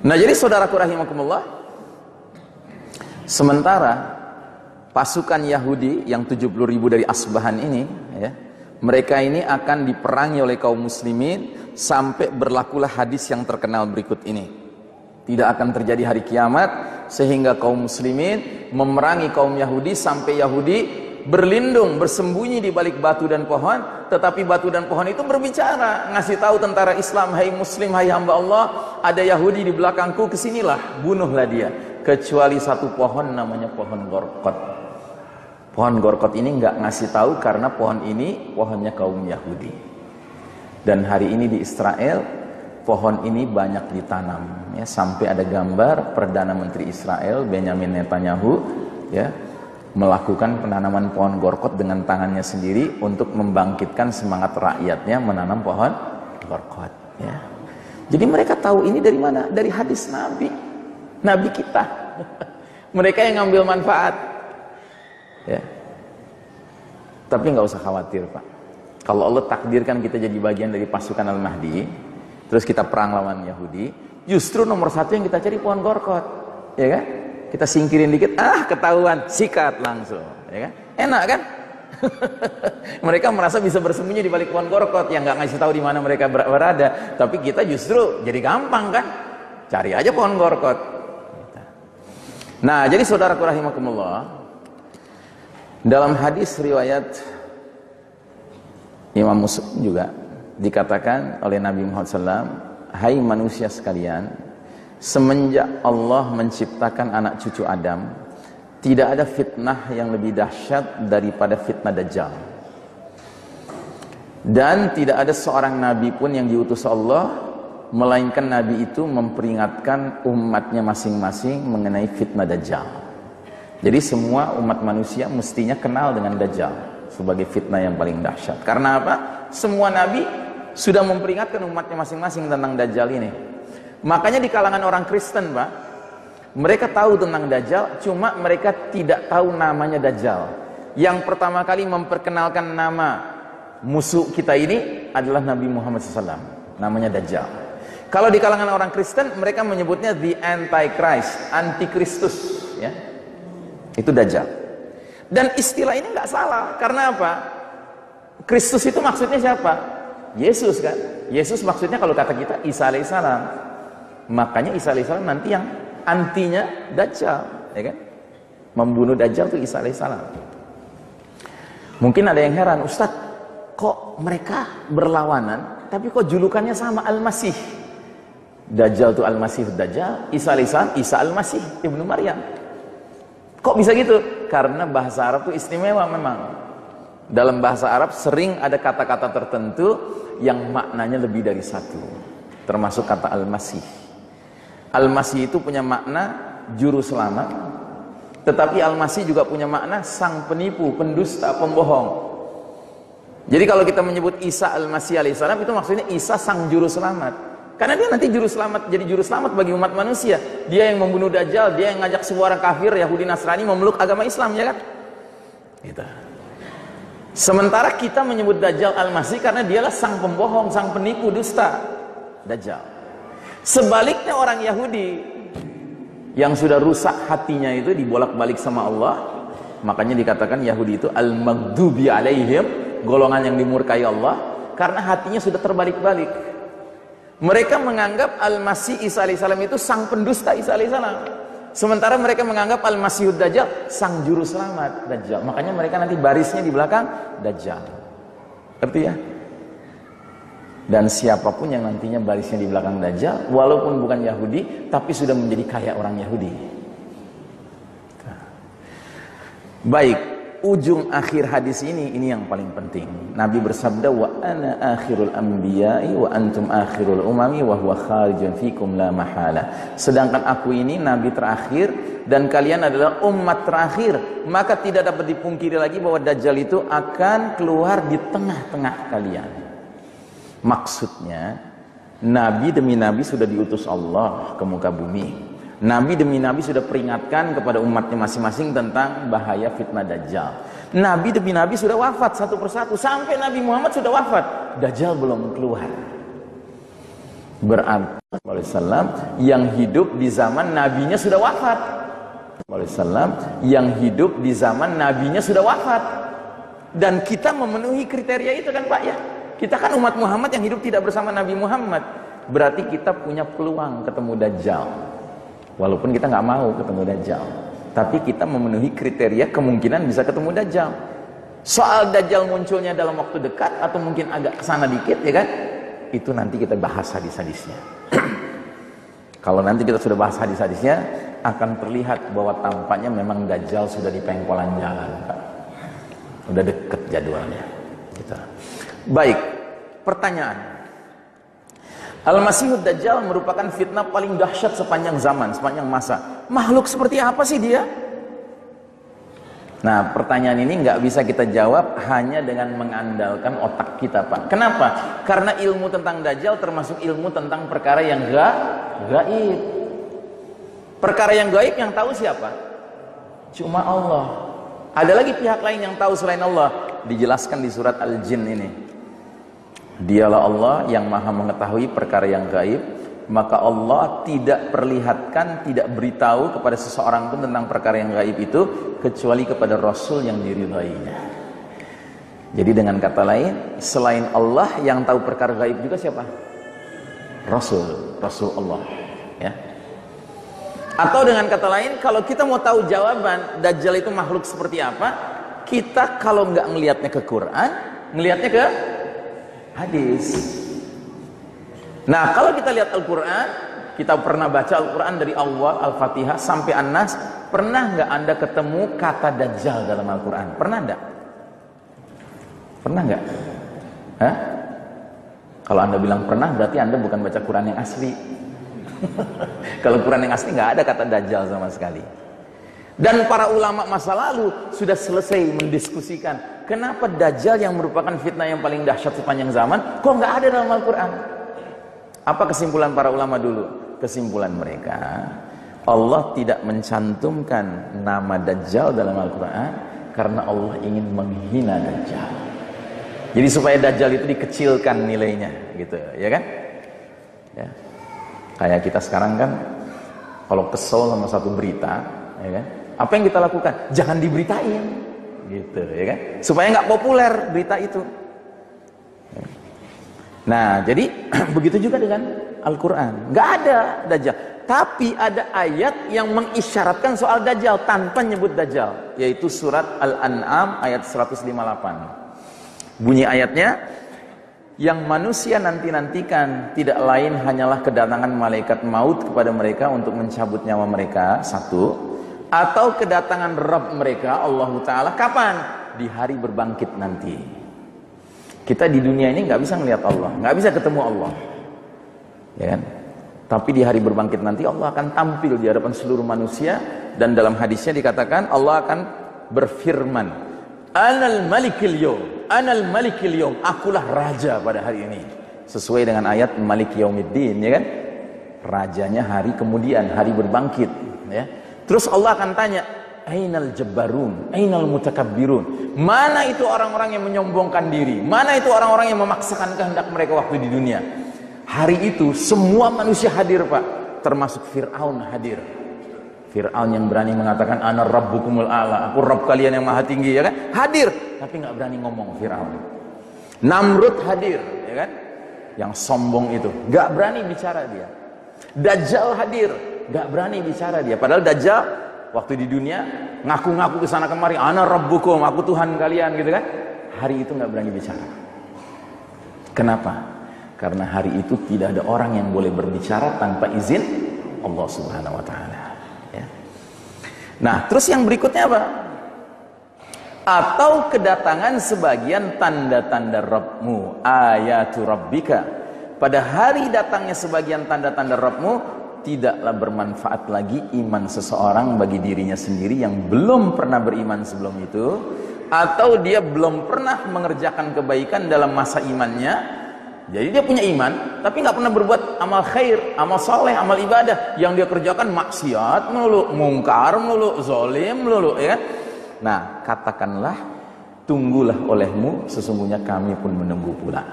Nah jadi saudaraku rahimakumullah, sementara pasukan Yahudi yang 70.000 dari Asbahan ini, ya, mereka ini akan diperangi oleh kaum muslimin sampai berlakulah hadis yang terkenal berikut ini. Tidak akan terjadi hari kiamat sehingga kaum muslimin memerangi kaum Yahudi sampai Yahudi berlindung, bersembunyi di balik batu dan pohon, tetapi batu dan pohon itu berbicara, ngasih tahu tentara Islam, hai muslim, hai hamba Allah, ada Yahudi di belakangku, kesinilah, bunuhlah dia. Kecuali satu pohon namanya pohon Gorkot. Pohon Gorkot ini nggak ngasih tahu karena pohon ini pohonnya kaum Yahudi. Dan hari ini di Israel pohon ini banyak ditanam, ya, sampai ada gambar Perdana Menteri Israel Benjamin Netanyahu, ya, melakukan penanaman pohon Gorkot dengan tangannya sendiri untuk membangkitkan semangat rakyatnya menanam pohon Gorkot. Ya. Jadi mereka tahu ini dari mana? Dari hadis Nabi, Nabi kita. Mereka yang ngambil manfaat. Ya. Tapi nggak usah khawatir Pak. Kalau Allah takdirkan kita jadi bagian dari pasukan Al-Mahdi, terus kita perang lawan Yahudi, justru nomor satu yang kita cari pohon Gorkot, ya kan? Kita singkirin dikit, ketahuan, sikat langsung, ya kan? Enak kan? Mereka merasa bisa bersembunyi di balik pohon Gorkot yang nggak ngasih tahu di mana mereka berada, tapi kita justru jadi gampang kan? Cari aja pohon Gorkot. Nah, jadi saudaraku rahimakumullah, dalam hadis riwayat Imam Muslim juga dikatakan oleh Nabi Muhammad SAW, hai manusia sekalian, semenjak Allah menciptakan anak cucu Adam, tidak ada fitnah yang lebih dahsyat daripada fitnah Dajjal. Dan tidak ada seorang Nabi pun yang diutus Allah, melainkan Nabi itu memperingatkan umatnya masing-masing mengenai fitnah Dajjal. Jadi semua umat manusia mestinya kenal dengan Dajjal sebagai fitnah yang paling dahsyat. Karena apa? Semua Nabi sudah memperingatkan umatnya masing-masing tentang Dajjal ini. Makanya di kalangan orang Kristen Pak, mereka tahu tentang Dajjal, cuma mereka tidak tahu namanya Dajjal. Yang pertama kali memperkenalkan nama musuh kita ini adalah Nabi Muhammad SAW, namanya Dajjal. Kalau di kalangan orang Kristen, mereka menyebutnya the Antichrist, Antikristus, ya. Itu Dajjal. Dan istilah ini nggak salah, karena apa? Kristus itu maksudnya siapa? Yesus kan? Yesus maksudnya kalau kata kita Isa alaihissalam. Makanya Isa alaihissalam nanti yang antinya Dajjal, ya kan? Membunuh Dajjal itu Isa alaihissalam. Mungkin ada yang heran, Ustadz, kok mereka berlawanan, tapi kok julukannya sama Al-Masih? Dajjal itu Al-Masih Dajjal, Isa alaihissalam Isa Al-Masih Ibnu Maryam. Kok bisa gitu? Karena bahasa Arab itu istimewa memang. Dalam bahasa Arab sering ada kata-kata tertentu yang maknanya lebih dari satu, termasuk kata Al-Masih. Al-Masih itu punya makna juru selamat, tetapi Al-Masih juga punya makna sang penipu, pendusta, pembohong. Jadi kalau kita menyebut Isa Al-Masih alaihissalam, itu maksudnya Isa sang juru selamat. Karena dia nanti juru selamat, jadi juru selamat bagi umat manusia. Dia yang membunuh Dajjal, dia yang ngajak semua orang kafir, Yahudi, Nasrani memeluk agama Islam, ya kan? Gitu. Sementara kita menyebut Dajjal Al-Masih karena dialah sang pembohong, sang penipu, dusta. Dajjal. Sebaliknya orang Yahudi yang sudah rusak hatinya itu dibolak-balik sama Allah, makanya dikatakan Yahudi itu Al-Maghdubi alaihim, golongan yang dimurkai Allah, karena hatinya sudah terbalik-balik. Mereka menganggap Al-Masih Isa alaihissalam itu sang pendusta Isa alaihissalam. Sementara mereka menganggap Al-Masihud Dajjal sang juru selamat Dajjal. Makanya mereka nanti barisnya di belakang Dajjal. Ngerti ya? Dan siapapun yang nantinya barisnya di belakang Dajjal, walaupun bukan Yahudi, tapi sudah menjadi kaya orang Yahudi. Baik, ujung akhir hadis ini yang paling penting. Nabi bersabda, wa ana akhirul anbiya'i wa antum akhirul umami wa huwa kharijun fikum la mahala. Sedangkan aku ini nabi terakhir dan kalian adalah umat terakhir, maka tidak dapat dipungkiri lagi bahwa Dajjal itu akan keluar di tengah-tengah kalian. Maksudnya, nabi demi nabi sudah diutus Allah ke muka bumi. Nabi demi Nabi sudah peringatkan kepada umatnya masing-masing tentang bahaya fitnah Dajjal. Nabi demi Nabi sudah wafat satu persatu. Sampai Nabi Muhammad sudah wafat, Dajjal belum keluar. Berarti yang hidup di zaman Nabinya sudah wafat. Yang hidup di zaman Nabinya sudah wafat. Dan kita memenuhi kriteria itu kan Pak ya. Kita kan umat Muhammad yang hidup tidak bersama Nabi Muhammad. Berarti kita punya peluang ketemu Dajjal. Walaupun kita nggak mau ketemu Dajjal, tapi kita memenuhi kriteria kemungkinan bisa ketemu Dajjal. Soal Dajjal munculnya dalam waktu dekat atau mungkin agak kesana dikit, ya kan? Itu nanti kita bahas hadis-hadisnya. Kalau nanti kita sudah bahas hadis-hadisnya, akan terlihat bahwa tampaknya memang Dajjal sudah di pengkolan jalan, Pak. Udah deket jadwalnya. Gitu. Baik, pertanyaan. Al-Masihud Dajjal merupakan fitnah paling dahsyat sepanjang zaman, sepanjang masa. Makhluk seperti apa sih dia? Nah, pertanyaan ini nggak bisa kita jawab hanya dengan mengandalkan otak kita, Pak. Kenapa? Karena ilmu tentang Dajjal termasuk ilmu tentang perkara yang gaib. Perkara yang gaib yang tahu siapa? Cuma Allah. Ada lagi pihak lain yang tahu selain Allah. Dijelaskan di surat Al-Jin ini. Dialah Allah yang maha mengetahui perkara yang gaib, maka Allah tidak perlihatkan, tidak beritahu kepada seseorang pun tentang perkara yang gaib itu kecuali kepada Rasul yang diridhainya. Jadi dengan kata lain, selain Allah yang tahu perkara gaib juga siapa? Rasul Allah, ya. Atau dengan kata lain, kalau kita mau tahu jawaban Dajjal itu makhluk seperti apa, kita kalau nggak ngelihatnya ke Quran, ngelihatnya ke hadis. Nah, kalau kita lihat Al-Quran, kita pernah baca Al-Quran dari awal Al-Fatihah sampai An-Nas, pernah nggak Anda ketemu kata Dajjal dalam Al-Quran? Pernah nggak? Pernah nggak? Hah? Kalau Anda bilang pernah, berarti Anda bukan baca Quran yang asli. Kalau Quran yang asli nggak ada kata Dajjal sama sekali. Dan para ulama masa lalu sudah selesai mendiskusikan kenapa Dajjal yang merupakan fitnah yang paling dahsyat sepanjang zaman kok nggak ada dalam Al-Quran. Apa kesimpulan para ulama dulu? Kesimpulan mereka, Allah tidak mencantumkan nama Dajjal dalam Al-Quran karena Allah ingin menghina Dajjal. Jadi supaya Dajjal itu dikecilkan nilainya, gitu, ya kan? Ya. Kayak kita sekarang kan kalau kesel sama satu berita, ya kan? Apa yang kita lakukan? Jangan diberitain, gitu, ya kan? Supaya nggak populer berita itu. Nah, jadi begitu juga dengan Al-Quran. Nggak ada Dajjal, tapi ada ayat yang mengisyaratkan soal Dajjal tanpa nyebut Dajjal, yaitu surat Al-An'am ayat 158. Bunyi ayatnya, yang manusia nanti-nantikan tidak lain hanyalah kedatangan malaikat maut kepada mereka untuk mencabut nyawa mereka, satu, atau kedatangan Rabb mereka, Allah Ta'ala, kapan? Di hari berbangkit nanti. Kita di dunia ini nggak bisa ngelihat Allah, nggak bisa ketemu Allah, ya kan? Tapi di hari berbangkit nanti Allah akan tampil di hadapan seluruh manusia, dan dalam hadisnya dikatakan Allah akan berfirman, Anal Malikil Yawm, Anal Malikil Yawm, akulah raja pada hari ini. Sesuai dengan ayat Malik Yaumiddin, ya kan? Rajanya hari kemudian, hari berbangkit, ya. Terus Allah akan tanya, Ainal Jabbarun, Ainal Mutakabbirun. Mana itu orang-orang yang menyombongkan diri? Mana itu orang-orang yang memaksakan kehendak mereka waktu di dunia? Hari itu semua manusia hadir, Pak. Termasuk Fir'aun hadir. Fir'aun yang berani mengatakan Ana Rabbukumul A'la, aku Rabb kalian yang maha tinggi, ya kan? Hadir, tapi nggak berani ngomong Fir'aun. Namrud hadir, ya kan? Yang sombong itu, nggak berani bicara dia. Dajjal hadir, nggak berani bicara dia. Padahal Dajjal waktu di dunia ngaku-ngaku kesana kemari, Ana Rabbukum, aku Tuhan kalian, gitu kan? Hari itu nggak berani bicara. Kenapa? Karena hari itu tidak ada orang yang boleh berbicara tanpa izin Allah Subhanahu Wa Taala. Ya. Nah, terus yang berikutnya apa? atau kedatangan sebagian tanda-tanda Rabbmu, ayatu rabbika. Pada hari datangnya sebagian tanda-tanda Rabbmu, tidaklah bermanfaat lagi iman seseorang bagi dirinya sendiri yang belum pernah beriman sebelum itu, atau dia belum pernah mengerjakan kebaikan dalam masa imannya. Jadi dia punya iman tapi nggak pernah berbuat amal khair, amal soleh, amal ibadah. Yang dia kerjakan maksiat melulu, mungkar melulu, zolim melulu, ya kan? Nah, katakanlah, tunggulah olehmu, sesungguhnya kami pun menunggu pula.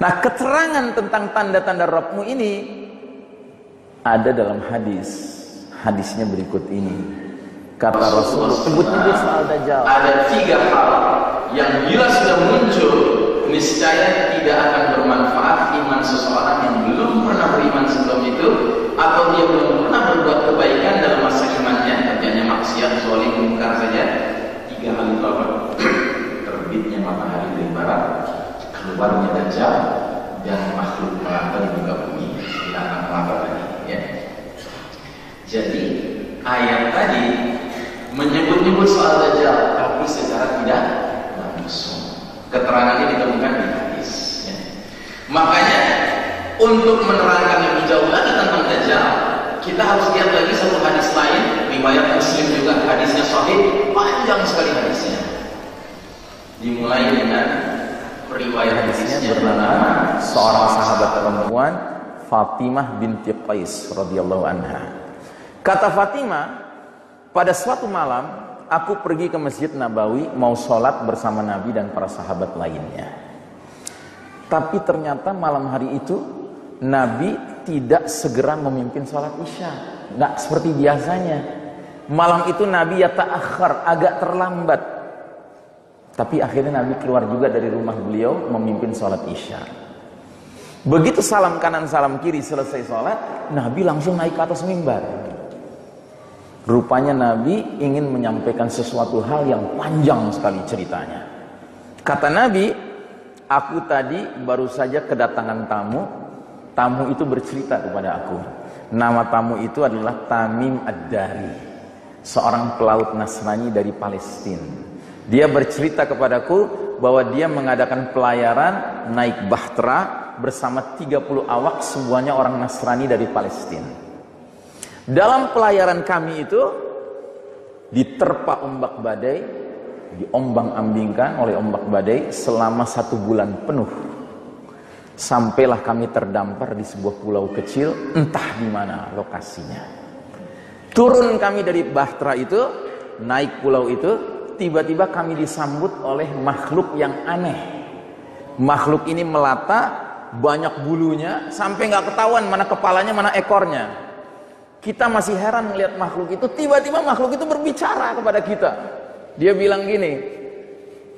Nah, keterangan tentang tanda-tanda Rabbmu ini ada dalam hadis. Hadisnya berikut ini. Kata Rasulullah, sebut-sebut soal Dajjal. Ada 3 hal yang bila sudah muncul, niscaya tidak akan bermanfaat iman seseorang yang belum pernah beriman sebelum itu, atau dia belum pernah berbuat kebaikan dalam masa imannya, kerjanya maksiat, zalim, mungkar saja. 3 hal itu apa? Terbitnya matahari dari barat, keluarnya Dajjal, dan makhluk melata di muka bumi. Tidak akan melata lagi, ya. Jadi ayat tadi menyebut-nyebut soal Dajjal, tapi secara tidak langsung. Keterangannya ditemukan di hadis, ya. Makanya untuk menerangkan lebih jauh lagi tentang Dajjal, kita harus lihat lagi satu hadis lain, riwayat Muslim juga, hadisnya sahih, panjang sekali hadisnya. Dimulai dengan riwayat hadisnya bernama seorang sahabat perempuan, Fatimah binti Qais radhiyallahu anha. Kata Fatimah, pada suatu malam aku pergi ke Masjid Nabawi mau sholat bersama Nabi dan para sahabat lainnya. Tapi ternyata malam hari itu Nabi tidak segera memimpin sholat Isya. Nggak seperti biasanya. Malam itu Nabi yata'akhir, agak terlambat. Tapi akhirnya Nabi keluar juga dari rumah beliau memimpin sholat Isya. Begitu salam kanan salam kiri selesai sholat, Nabi langsung naik ke atas mimbar. Rupanya Nabi ingin menyampaikan sesuatu hal yang panjang sekali ceritanya. Kata Nabi, aku tadi baru saja kedatangan tamu. Tamu itu bercerita kepada aku. Nama tamu itu adalah Tamim Ad-Dari, seorang pelaut Nasrani dari Palestina. Dia bercerita kepadaku bahwa dia mengadakan pelayaran naik bahtera bersama 30 awak, semuanya orang Nasrani dari Palestina. Dalam pelayaran kami itu diterpa ombak badai, diombang-ambingkan oleh ombak badai selama 1 bulan penuh. Sampailah kami terdampar di sebuah pulau kecil, entah di mana lokasinya. Turun kami dari bahtera itu, naik pulau itu, tiba-tiba kami disambut oleh makhluk yang aneh. Makhluk ini melata, banyak bulunya, sampai nggak ketahuan mana kepalanya, mana ekornya. Kita masih heran melihat makhluk itu. Tiba-tiba makhluk itu berbicara kepada kita. Dia bilang gini,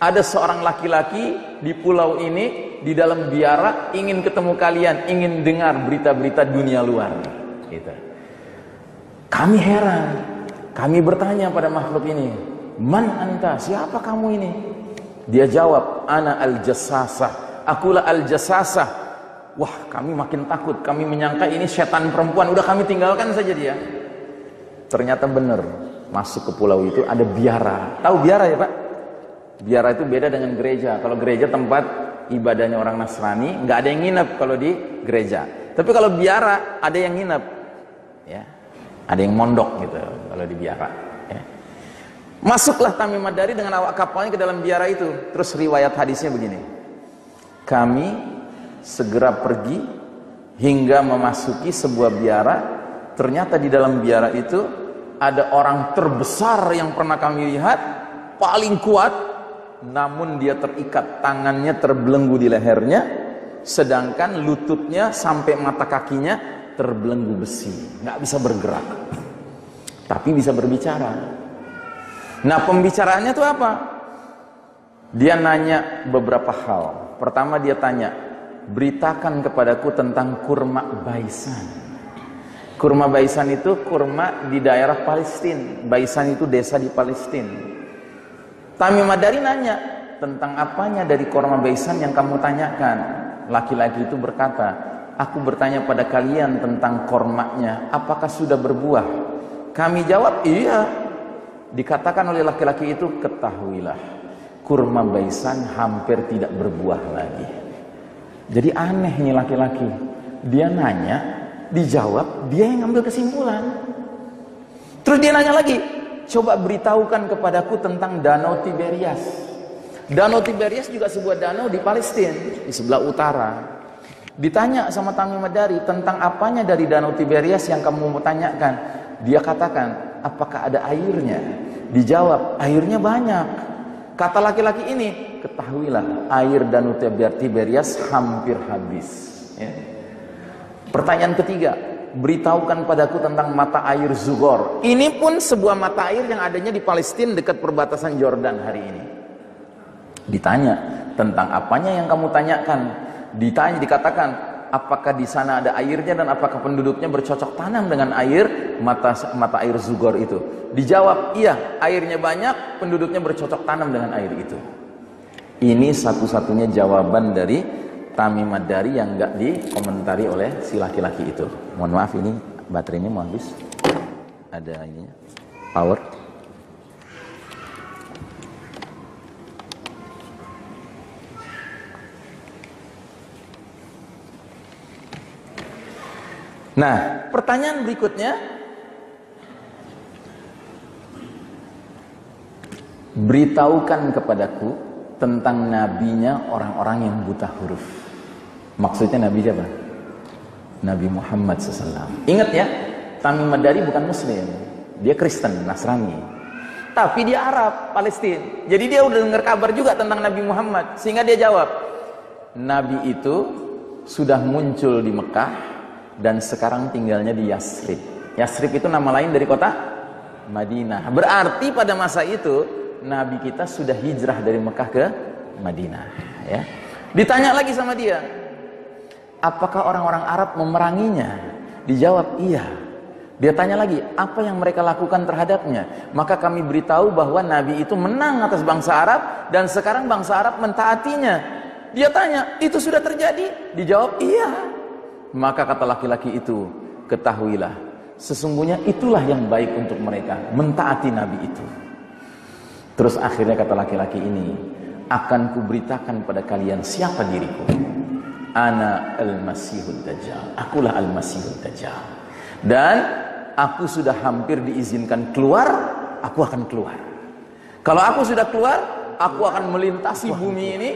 ada seorang laki-laki di pulau ini, di dalam biara, ingin ketemu kalian, ingin dengar berita-berita dunia luar. Gitu. Kami heran. Kami bertanya pada makhluk ini, man anta, siapa kamu ini? Dia jawab, ana al-jassasah, akulah al-jassasah. Wah, kami makin takut. Kami menyangka ini setan perempuan. Udah kami tinggalkan saja dia. Ternyata benar. Masuk ke pulau itu ada biara. Tahu biara ya Pak? Biara itu beda dengan gereja. Kalau gereja tempat ibadahnya orang Nasrani, nggak ada yang nginep kalau di gereja. Tapi kalau biara ada yang nginep. Ya, ada yang mondok gitu kalau di biara. Ya. Masuklah Tamim Ad-Dari dengan awak kapalnya ke dalam biara itu. Terus riwayat hadisnya begini. Kami segera pergi hingga memasuki sebuah biara. Ternyata di dalam biara itu ada orang terbesar yang pernah kami lihat, paling kuat, namun dia terikat, tangannya terbelenggu di lehernya, sedangkan lututnya sampai mata kakinya terbelenggu besi, nggak bisa bergerak, tapi bisa berbicara. Nah, pembicaraannya itu apa? Dia nanya beberapa hal. Pertama dia tanya, beritakan kepadaku tentang kurma Baisan. Kurma Baisan itu kurma di daerah Palestina. Baisan itu desa di Palestina. Tamim Ad-Dari nanya, tentang apanya dari kurma Baisan yang kamu tanyakan? Laki-laki itu berkata, aku bertanya pada kalian tentang kurmanya, apakah sudah berbuah? Kami jawab, iya. Dikatakan oleh laki-laki itu, ketahuilah, kurma Baisan hampir tidak berbuah lagi. Jadi aneh nih laki-laki. Dia nanya, dijawab, dia yang ngambil kesimpulan. Terus dia nanya lagi, coba beritahukan kepadaku tentang Danau Tiberias. Danau Tiberias juga sebuah danau di Palestina, di sebelah utara. Ditanya sama Tamim Ad-Dari, tentang apanya dari Danau Tiberias yang kamu mau tanyakan? Dia katakan, apakah ada airnya? Dijawab, airnya banyak. Kata laki-laki ini, ketahuilah, air Danau Tiberias hampir habis. Ya. Pertanyaan ketiga, beritahukan padaku tentang mata air Zugor. Ini pun sebuah mata air yang adanya di Palestina dekat perbatasan Jordan hari ini. Ditanya, tentang apanya yang kamu tanyakan? Ditanya, dikatakan, apakah di sana ada airnya dan apakah penduduknya bercocok tanam dengan air mata air Zugor itu? Dijawab, iya, airnya banyak, penduduknya bercocok tanam dengan air itu. Ini satu-satunya jawaban dari Tamim Ad-Dari yang enggak dikomentari oleh si laki-laki itu. Mohon maaf, ini baterainya mau habis. Ada ininya, power. Nah, pertanyaan berikutnya, beritahukan kepadaku tentang nabinya orang-orang yang buta huruf. Maksudnya nabi siapa? Nabi Muhammad SAW. Ingat ya, Tamim Ad-Dari bukan muslim, dia Kristen, Nasrani, tapi dia Arab, Palestina. Jadi dia udah dengar kabar juga tentang Nabi Muhammad, sehingga dia jawab, nabi itu sudah muncul di Mekah dan sekarang tinggalnya di Yasrib. Yasrib itu nama lain dari kota Madinah. Berarti pada masa itu nabi kita sudah hijrah dari Mekah ke Madinah, ya. Ditanya lagi sama dia, apakah orang-orang Arab memeranginya? Dijawab, iya. Dia tanya lagi, apa yang mereka lakukan terhadapnya? Maka kami beritahu bahwa nabi itu menang atas bangsa Arab dan sekarang bangsa Arab mentaatinya. Dia tanya, itu sudah terjadi? Dijawab, iya. Maka kata laki-laki itu, ketahuilah, sesungguhnya itulah yang baik untuk mereka, mentaati nabi itu. Terus akhirnya kata laki-laki ini, akan kuberitakan pada kalian siapa diriku. Ana al-Masihud Dajjal. Akulah al-Masihud Dajjal. Dan aku sudah hampir diizinkan keluar, aku akan keluar. Kalau aku sudah keluar, aku akan melintasi bumi ini.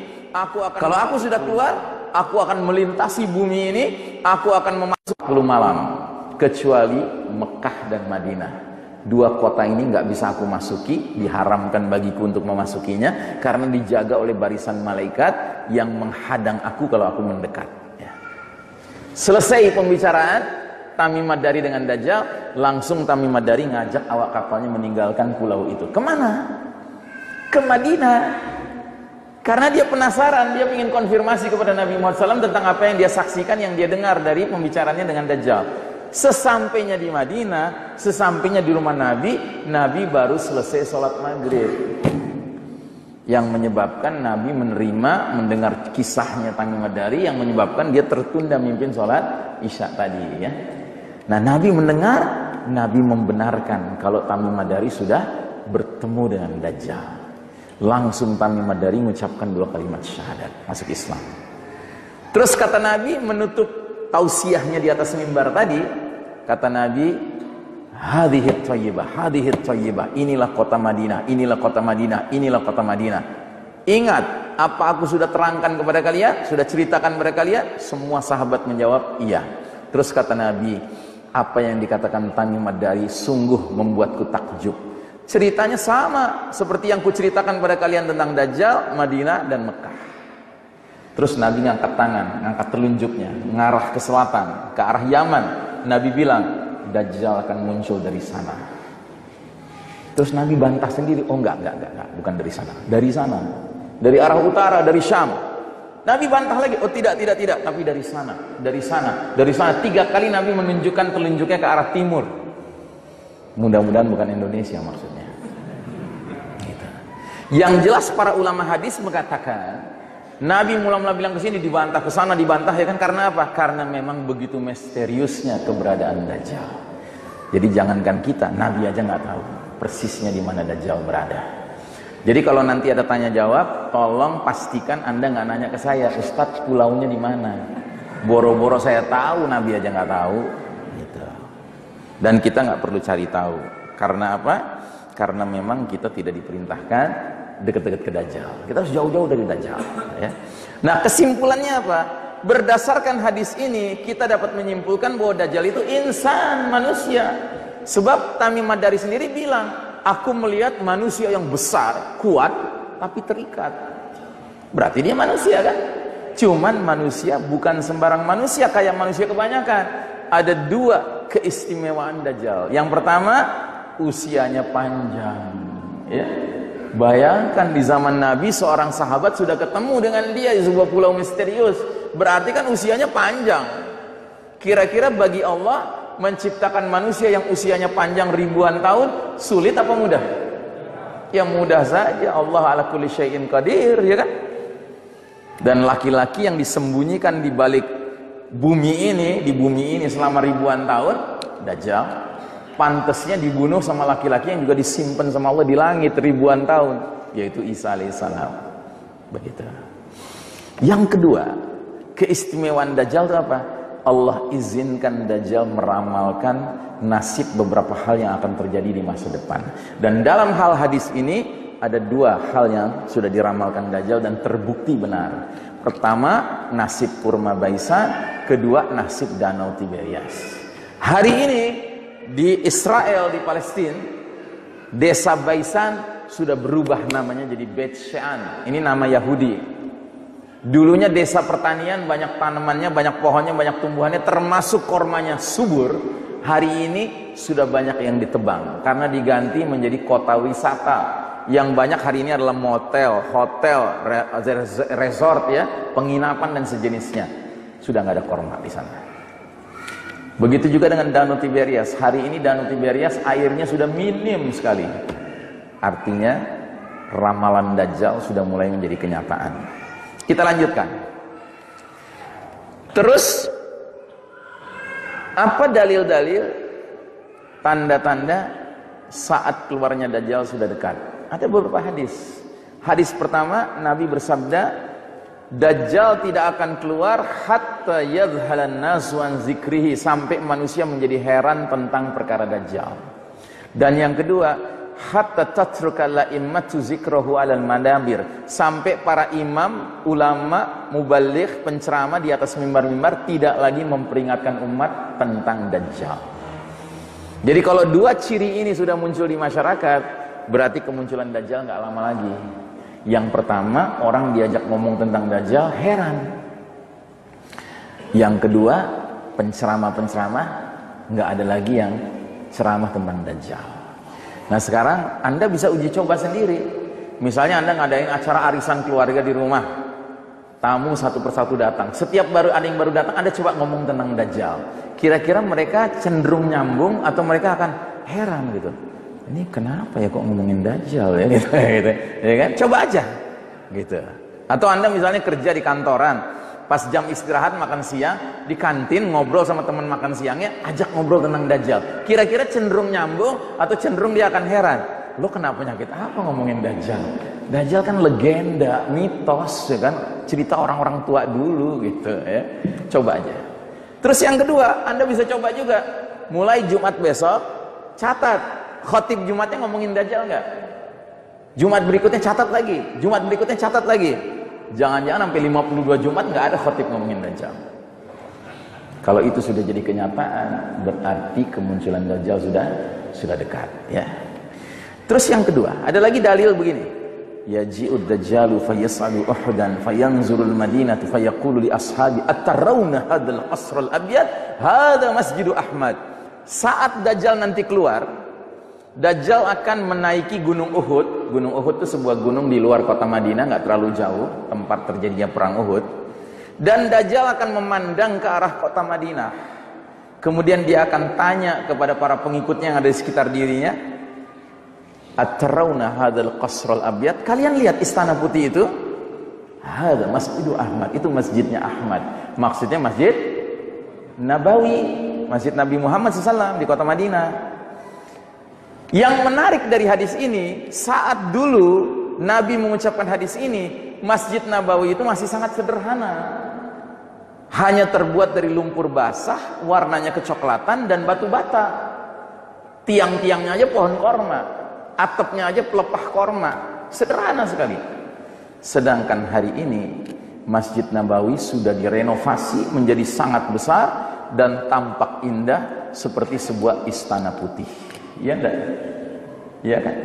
Kalau aku sudah keluar, aku akan melintasi bumi ini. Aku akan memasuki 10 malam, kecuali Mekah dan Madinah. Dua kota ini nggak bisa aku masuki, diharamkan bagiku untuk memasukinya karena dijaga oleh barisan malaikat yang menghadang aku kalau aku mendekat. Ya. Selesai pembicaraan Tamim Ad-Dari dengan Dajjal, langsung Tamim Ad-Dari ngajak awak kapalnya meninggalkan pulau itu. Kemana? Ke Madinah. Karena dia penasaran, dia ingin konfirmasi kepada Nabi Muhammad SAW tentang apa yang dia saksikan, yang dia dengar dari pembicaranya dengan Dajjal. Sesampainya di Madinah, sesampainya di rumah Nabi, Nabi baru selesai sholat maghrib. Yang menyebabkan Nabi mendengar kisahnya Tamim Ad-Dari, yang menyebabkan dia tertunda mimpin sholat Isya tadi, ya. Nah, Nabi mendengar, Nabi membenarkan kalau Tamim Ad-Dari sudah bertemu dengan Dajjal. Langsung Tamim Ad-Dari mengucapkan 2 kalimat syahadat, masuk Islam. Terus kata Nabi menutup tausiahnya di atas mimbar tadi, kata Nabi, hadhihi thayyibah, inilah kota Madinah, inilah kota Madinah, inilah kota Madinah. Ingat, apa aku sudah terangkan kepada kalian, sudah ceritakan kepada kalian? Semua sahabat menjawab, iya. Terus kata Nabi, apa yang dikatakan Tamim Ad-Dari sungguh membuatku takjub. Ceritanya sama seperti yang kuceritakan pada kalian tentang Dajjal, Madinah, dan Mekah. Terus Nabi ngangkat tangan, ngangkat telunjuknya, ngarah ke selatan, ke arah Yaman. Nabi bilang, Dajjal akan muncul dari sana. Terus Nabi bantah sendiri, oh enggak, bukan dari sana. Dari sana, dari arah utara, dari Syam. Nabi bantah lagi, oh tidak, tapi dari sana, dari sana, dari sana. 3 kali Nabi menunjukkan telunjuknya ke arah timur. Mudah-mudahan bukan Indonesia maksudnya. Gitu. Yang jelas para ulama hadis mengatakan, Nabi mula-mula bilang ke sini, dibantah, ke sana dibantah, ya kan? Karena apa? Karena memang begitu misteriusnya keberadaan Dajjal. Jadi jangankan kita, Nabi aja nggak tahu. persisnya di mana Dajjal berada. Jadi kalau nanti ada tanya jawab, tolong pastikan Anda nggak nanya ke saya, Ustadz pulaunya di mana? Boro-boro saya tahu, Nabi aja nggak tahu. Gitu. Dan kita nggak perlu cari tahu. Karena apa? Karena memang kita tidak diperintahkan dekat-dekat ke Dajjal. Kita harus jauh-jauh dari Dajjal. Ya. Nah, kesimpulannya apa? Berdasarkan hadis ini, kita dapat menyimpulkan bahwa Dajjal itu insan, manusia. Sebab Tamim Ad-Dari sendiri bilang, aku melihat manusia yang besar, kuat, tapi terikat. Berarti dia manusia kan? Cuman manusia bukan sembarang manusia kayak manusia kebanyakan. Ada dua keistimewaan Dajjal. Yang pertama, usianya panjang. Ya. Bayangkan di zaman Nabi seorang sahabat sudah ketemu dengan dia di sebuah pulau misterius. Berarti kan usianya panjang. Kira-kira bagi Allah menciptakan manusia yang usianya panjang ribuan tahun sulit apa mudah? Ya mudah saja. Allah ala kulli syai'in qadir, ya kan? Dan laki-laki yang disembunyikan di balik bumi ini selama ribuan tahun, Dajjal, pantasnya dibunuh sama laki-laki yang juga disimpan sama Allah di langit ribuan tahun, yaitu Isa alaihissalam. Begitu. Yang kedua, keistimewaan Dajjal itu apa? Allah izinkan Dajjal meramalkan nasib beberapa hal yang akan terjadi di masa depan. Dan dalam hal hadis ini ada dua hal yang sudah diramalkan Dajjal dan terbukti benar. Pertama, nasib Purma Baisan. Kedua, nasib Danau Tiberias. Hari ini di Israel, di Palestina, desa Baisan sudah berubah namanya jadi Beit Shean. Ini nama Yahudi. Dulunya desa pertanian, banyak tanamannya, banyak pohonnya, banyak tumbuhannya, termasuk kormanya subur. Hari ini sudah banyak yang ditebang karena diganti menjadi kota wisata. Yang banyak hari ini adalah motel, hotel, resort, ya, penginapan dan sejenisnya. Sudah nggak ada korma di sana. Begitu juga dengan Danau Tiberias. Hari ini Danau Tiberias airnya sudah minim sekali. Artinya ramalan Dajjal sudah mulai menjadi kenyataan. Kita lanjutkan. Terus apa dalil-dalil tanda-tanda saat keluarnya Dajjal sudah dekat? Ada beberapa hadis. Hadis pertama, Nabi bersabda, Dajjal tidak akan keluar hatta yadhhalan nasu an zikrihi, sampai manusia menjadi heran tentang perkara Dajjal. Dan yang kedua, hatta tatruka la'immatu zikrahu alal madabir, sampai para imam, ulama, muballigh, penceramah di atas mimbar-mimbar tidak lagi memperingatkan umat tentang Dajjal. Jadi kalau dua ciri ini sudah muncul di masyarakat, berarti kemunculan Dajjal nggak lama lagi. Yang pertama, orang diajak ngomong tentang Dajjal heran. Yang kedua, penceramah-penceramah nggak ada lagi yang ceramah tentang Dajjal. Nah sekarang Anda bisa uji coba sendiri. Misalnya Anda ngadain acara arisan keluarga di rumah, tamu satu persatu datang. Setiap ada yang baru datang, Anda coba ngomong tentang Dajjal. Kira-kira mereka cenderung nyambung atau mereka akan heran gitu. Ini kenapa ya kok ngomongin Dajjal ya gitu, gitu. Ya kan? Coba aja gitu. Atau Anda misalnya kerja di kantoran, pas jam istirahat makan siang di kantin ngobrol sama teman makan siangnya, ajak ngobrol tentang Dajjal. Kira-kira cenderung nyambung atau cenderung dia akan heran? Lo kenapa penyakit apa ngomongin Dajjal? Dajjal kan legenda, mitos, ya kan? Cerita orang-orang tua dulu gitu ya. Coba aja. Terus yang kedua, Anda bisa coba juga. Mulai Jumat besok, catat. Khotib Jumatnya ngomongin Dajjal nggak? Jumat berikutnya catat lagi. Jumat berikutnya catat lagi. Jangan-jangan sampai 52 Jumat nggak ada khotib ngomongin Dajjal. Kalau itu sudah jadi kenyataan, berarti kemunculan Dajjal sudah dekat. Ya. Terus yang kedua, ada lagi dalil begini. Yaji'ud Dajjalu fayas'alu Uhudan fayanzurul Madinatu fayaqulu li ashabi atarawna hadzal qasral abyad hadza Masjidu Ahmad. Saat Dajjal nanti keluar, Dajjal akan menaiki Gunung Uhud. Gunung Uhud itu sebuah gunung di luar kota Madinah, nggak terlalu jauh tempat terjadinya perang Uhud. Dan Dajjal akan memandang ke arah kota Madinah. Kemudian dia akan tanya kepada para pengikutnya yang ada di sekitar dirinya, At-tarawna hadzal qasral abyad? Kalian lihat istana putih itu? Hadza Masjidu Ahmad. Itu masjidnya Ahmad. Maksudnya Masjid Nabawi, Masjid Nabi Muhammad SAW di kota Madinah. Yang menarik dari hadis ini, saat dulu Nabi mengucapkan hadis ini, Masjid Nabawi itu masih sangat sederhana. Hanya terbuat dari lumpur basah, warnanya kecoklatan dan batu bata. Tiang-tiangnya aja pohon korma, atapnya aja pelepah korma. Sederhana sekali. Sedangkan hari ini Masjid Nabawi sudah direnovasi menjadi sangat besar dan tampak indah seperti sebuah istana putih. Iya enggak? Iya kan?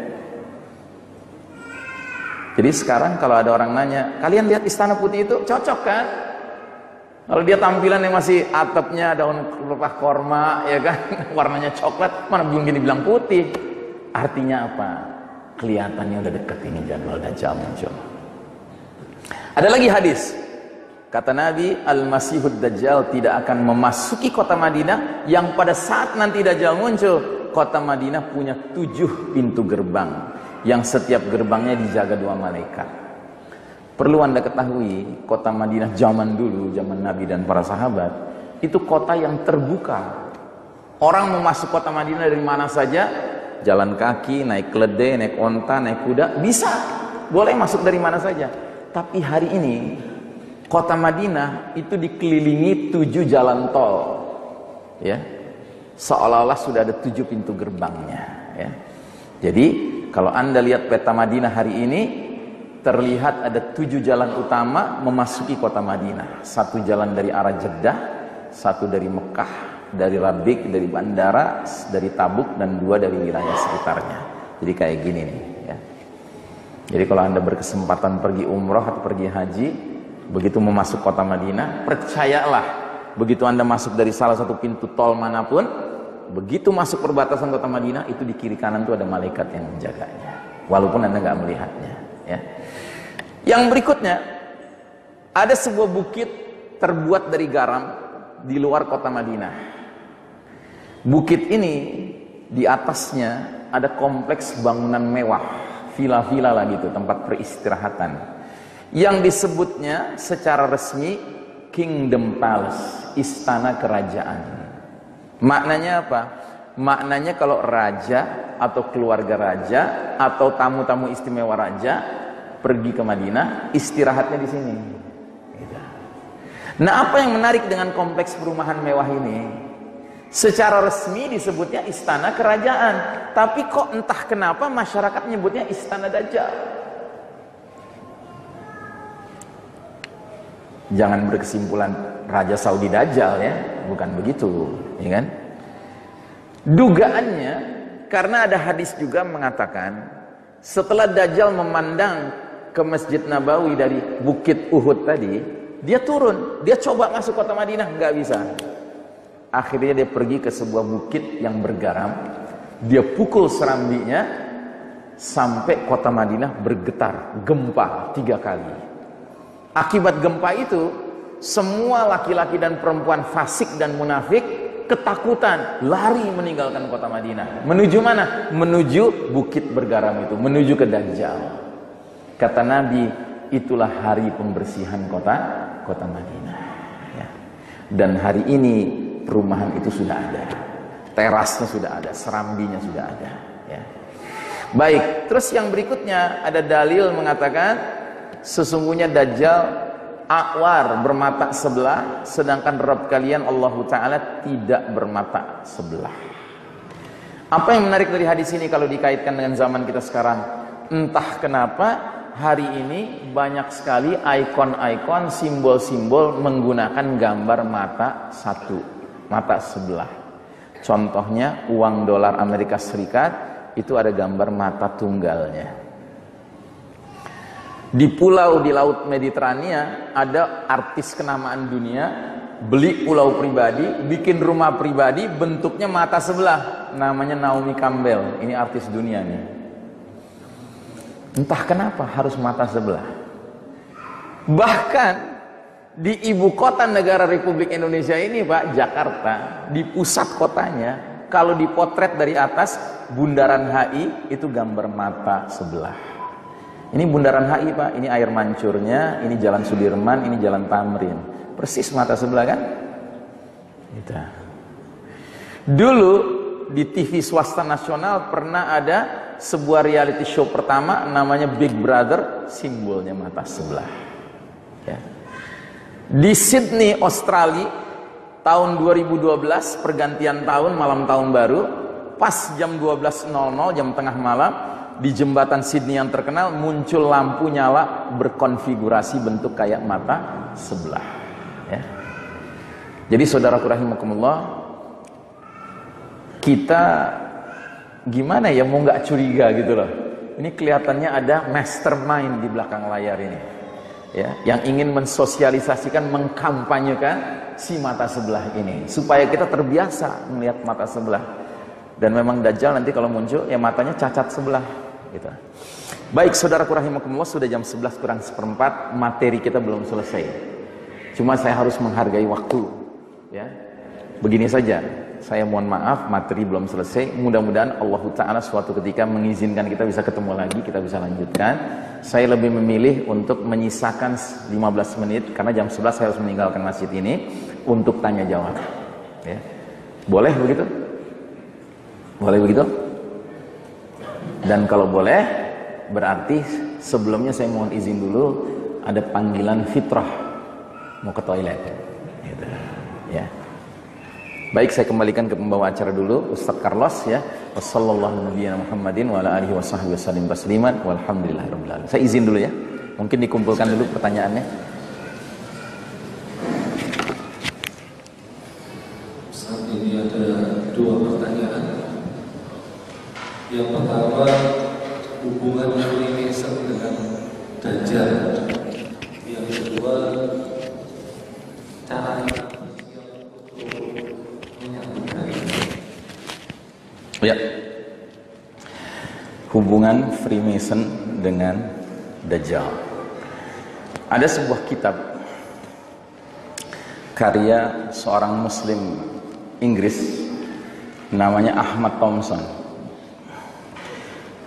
Jadi sekarang kalau ada orang nanya, kalian lihat istana putih itu cocok kan? Kalau dia tampilannya masih atapnya daun pelepah korma, ya kan, warnanya coklat, mana belum gini bilang putih. Artinya apa? Kelihatannya udah dekat ini jadwal Dajjal muncul. Ada lagi hadis, kata Nabi, Al-Masihud Dajjal tidak akan memasuki kota Madinah, yang pada saat nanti Dajjal muncul, kota Madinah punya 7 pintu gerbang, yang setiap gerbangnya dijaga 2 malaikat. Perlu Anda ketahui, kota Madinah zaman dulu, zaman Nabi dan para sahabat, itu kota yang terbuka. Orang mau masuk kota Madinah dari mana saja, jalan kaki, naik keledai, naik onta, naik kuda, bisa. Boleh masuk dari mana saja. Tapi hari ini, kota Madinah itu dikelilingi 7 jalan tol. Ya, seolah-olah sudah ada 7 pintu gerbangnya. Ya. Jadi, kalau Anda lihat peta Madinah hari ini, terlihat ada 7 jalan utama memasuki kota Madinah. 1 jalan dari arah Jeddah, 1 dari Mekah, dari Rabik, dari bandara, dari Tabuk, dan 2 dari wilayah sekitarnya. Jadi kayak gini nih ya. Jadi kalau Anda berkesempatan pergi umroh atau pergi haji, begitu memasuk kota Madinah, percayalah, begitu Anda masuk dari salah satu pintu tol manapun, begitu masuk perbatasan kota Madinah, itu di kiri kanan itu ada malaikat yang menjaganya, walaupun Anda nggak melihatnya ya. Yang berikutnya, ada sebuah bukit terbuat dari garam di luar kota Madinah. Bukit ini di atasnya ada kompleks bangunan mewah, villa-villa lah gitu, tempat peristirahatan, yang disebutnya secara resmi Kingdom Palace, istana kerajaan. Maknanya apa? Maknanya kalau raja atau keluarga raja atau tamu-tamu istimewa raja pergi ke Madinah, istirahatnya di sini. Nah, apa yang menarik dengan kompleks perumahan mewah ini? Secara resmi disebutnya istana kerajaan, tapi kok entah kenapa masyarakat menyebutnya istana Dajjal. Jangan berkesimpulan Raja Saudi Dajjal ya, bukan begitu, ya kan? Dugaannya karena ada hadis juga mengatakan setelah Dajjal memandang ke Masjid Nabawi dari Bukit Uhud tadi, dia turun, dia coba masuk kota Madinah, nggak bisa. Akhirnya dia pergi ke sebuah bukit yang bergaram, dia pukul serambinya sampai kota Madinah bergetar, gempa 3 kali. Akibat gempa itu, semua laki-laki dan perempuan fasik dan munafik ketakutan, lari meninggalkan kota Madinah. Menuju mana? Menuju bukit bergaram itu, menuju ke Dajjal. Kata Nabi, itulah hari pembersihan kota Madinah ya. Dan hari ini perumahan itu sudah ada, terasnya sudah ada, serambinya sudah ada ya. Baik, terus yang berikutnya ada dalil mengatakan sesungguhnya Dajjal akwar, bermata sebelah, sedangkan Rabb kalian Allah Ta'ala tidak bermata sebelah. Apa yang menarik dari hadis ini kalau dikaitkan dengan zaman kita sekarang? Entah kenapa hari ini banyak sekali ikon-ikon, simbol-simbol menggunakan gambar mata satu, mata sebelah. Contohnya uang dolar Amerika Serikat itu ada gambar mata tunggalnya. Di pulau di Laut Mediterania ada artis kenamaan dunia beli pulau pribadi, bikin rumah pribadi, bentuknya mata sebelah, namanya Naomi Campbell. Ini artis dunia nih. Entah kenapa harus mata sebelah. Bahkan di ibu kota negara Republik Indonesia ini Pak, Jakarta, di pusat kotanya, kalau dipotret dari atas Bundaran HI itu gambar mata sebelah. Ini Bundaran HI Pak, ini air mancurnya, ini Jalan Sudirman, ini Jalan Tamrin. Persis mata sebelah kan? Gitu. Dulu di TV swasta nasional pernah ada sebuah reality show pertama namanya Big Brother, simbolnya mata sebelah. Ya. Di Sydney, Australia, tahun 2012, pergantian tahun, malam tahun baru, pas jam 12.00, jam tengah malam, di jembatan Sydney yang terkenal muncul lampu nyala berkonfigurasi bentuk kayak mata sebelah. Ya. Jadi saudaraku rahimakumullah, kita gimana ya mau nggak curiga gitu loh. Ini kelihatannya ada mastermind di belakang layar ini, ya, yang ingin mensosialisasikan, mengkampanyekan si mata sebelah ini supaya kita terbiasa melihat mata sebelah. Dan memang Dajjal nanti kalau muncul ya matanya cacat sebelah gitu. Baik saudaraku rahimakumullah, sudah jam 11 kurang seperempat, materi kita belum selesai. Cuma saya harus menghargai waktu, ya. Begini saja, saya mohon maaf materi belum selesai. Mudah-mudahan Allah Ta'ala suatu ketika mengizinkan kita bisa ketemu lagi, kita bisa lanjutkan. Saya lebih memilih untuk menyisakan 15 menit karena jam 11 saya harus meninggalkan masjid ini untuk tanya jawab, ya. Boleh begitu? Boleh begitu? Dan kalau boleh, berarti sebelumnya saya mohon izin dulu, ada panggilan fitrah, mau ke toilet, gitu. Ya. Baik, saya kembalikan ke pembawa acara dulu, Ustaz Carlos, ya. Wassalamualaikum Muhammadin wa ala alihi wasahbihi wasallim tasliman walhamdulillahirabbil alamin. Saya izin dulu ya. Mungkin dikumpulkan dulu pertanyaannya. Saat ini ada 2 pertanyaan. Yang pertama, hubungan Freemason dengan Dajjal. Yang kedua, cara Ya. Hubungan Freemason dengan Dajjal. Ada sebuah kitab karya seorang muslim Inggris namanya Ahmad Thompson.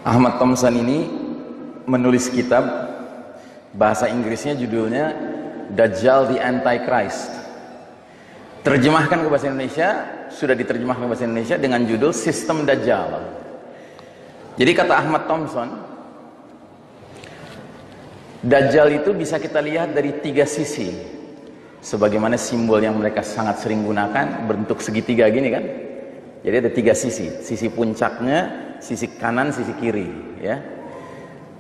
Ahmad Thompson ini menulis kitab, bahasa Inggrisnya judulnya Dajjal the Antichrist. Terjemahkan ke bahasa Indonesia, sudah diterjemahkan ke bahasa Indonesia dengan judul Sistem Dajjal. Jadi kata Ahmad Thompson, Dajjal itu bisa kita lihat dari 3 sisi. Sebagaimana simbol yang mereka sangat sering gunakan, bentuk segitiga gini kan. Jadi ada 3 sisi. Sisi puncaknya, sisi kanan, sisi kiri, ya.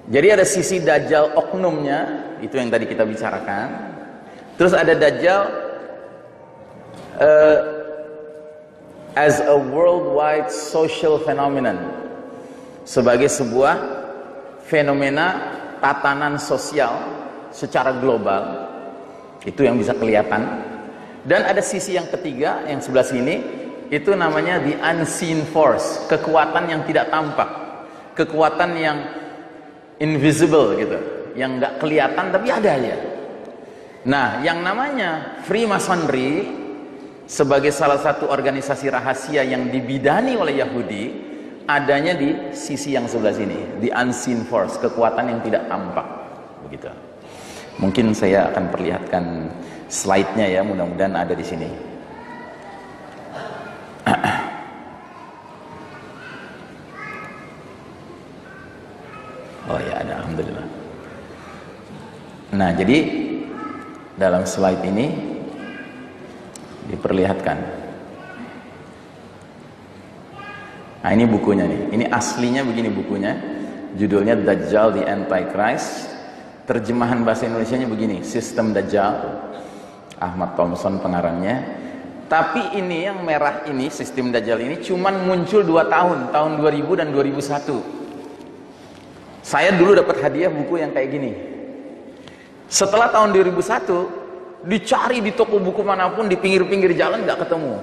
Jadi ada sisi Dajjal oknumnya, itu yang tadi kita bicarakan. Terus ada Dajjal as a worldwide social phenomenon, sebagai sebuah fenomena tatanan sosial secara global, itu yang bisa kelihatan. Dan ada sisi yang ketiga, yang sebelah sini, itu namanya the unseen force, kekuatan yang tidak tampak, kekuatan yang invisible gitu, yang nggak kelihatan tapi ada aja. Nah, yang namanya Freemasonry sebagai salah satu organisasi rahasia yang dibidani oleh Yahudi, adanya di sisi yang sebelah sini, the unseen force, kekuatan yang tidak tampak, begitu. Mungkin saya akan perlihatkan slide-nya ya, mudah-mudahan ada di sini. Oh ya, ada, alhamdulillah. Nah, jadi dalam slide ini diperlihatkan. Nah, ini bukunya nih. Ini aslinya begini bukunya. Judulnya Dajjal the Antichrist. Terjemahan bahasa Indonesianya begini, Sistem Dajjal. Ahmad Thompson pengarangnya. Tapi ini yang merah ini, Sistem Dajjal ini cuman muncul 2 tahun, tahun 2000 dan 2001. Saya dulu dapat hadiah buku yang kayak gini. Setelah tahun 2001, dicari di toko buku manapun, di pinggir-pinggir jalan nggak ketemu.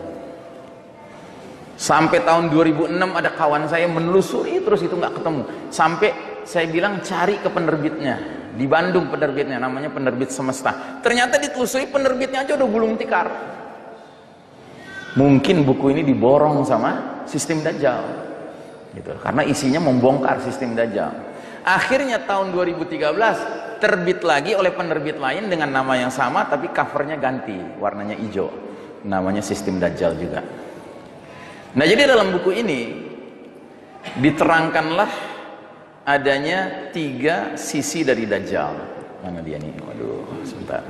Sampai tahun 2006 ada kawan saya menelusuri terus itu nggak ketemu. Sampai saya bilang cari ke penerbitnya. Di Bandung penerbitnya, namanya Penerbit Semesta. Ternyata ditelusuri penerbitnya aja udah gulung tikar. Mungkin buku ini diborong sama Sistem Dajjal. Gitu. Karena isinya membongkar Sistem Dajjal. Akhirnya tahun 2013 terbit lagi oleh penerbit lain dengan nama yang sama tapi covernya ganti, warnanya hijau, namanya Sistem Dajjal juga. Nah, jadi dalam buku ini diterangkanlah adanya 3 sisi dari Dajjal. Mana dia nih? Waduh, sebentar.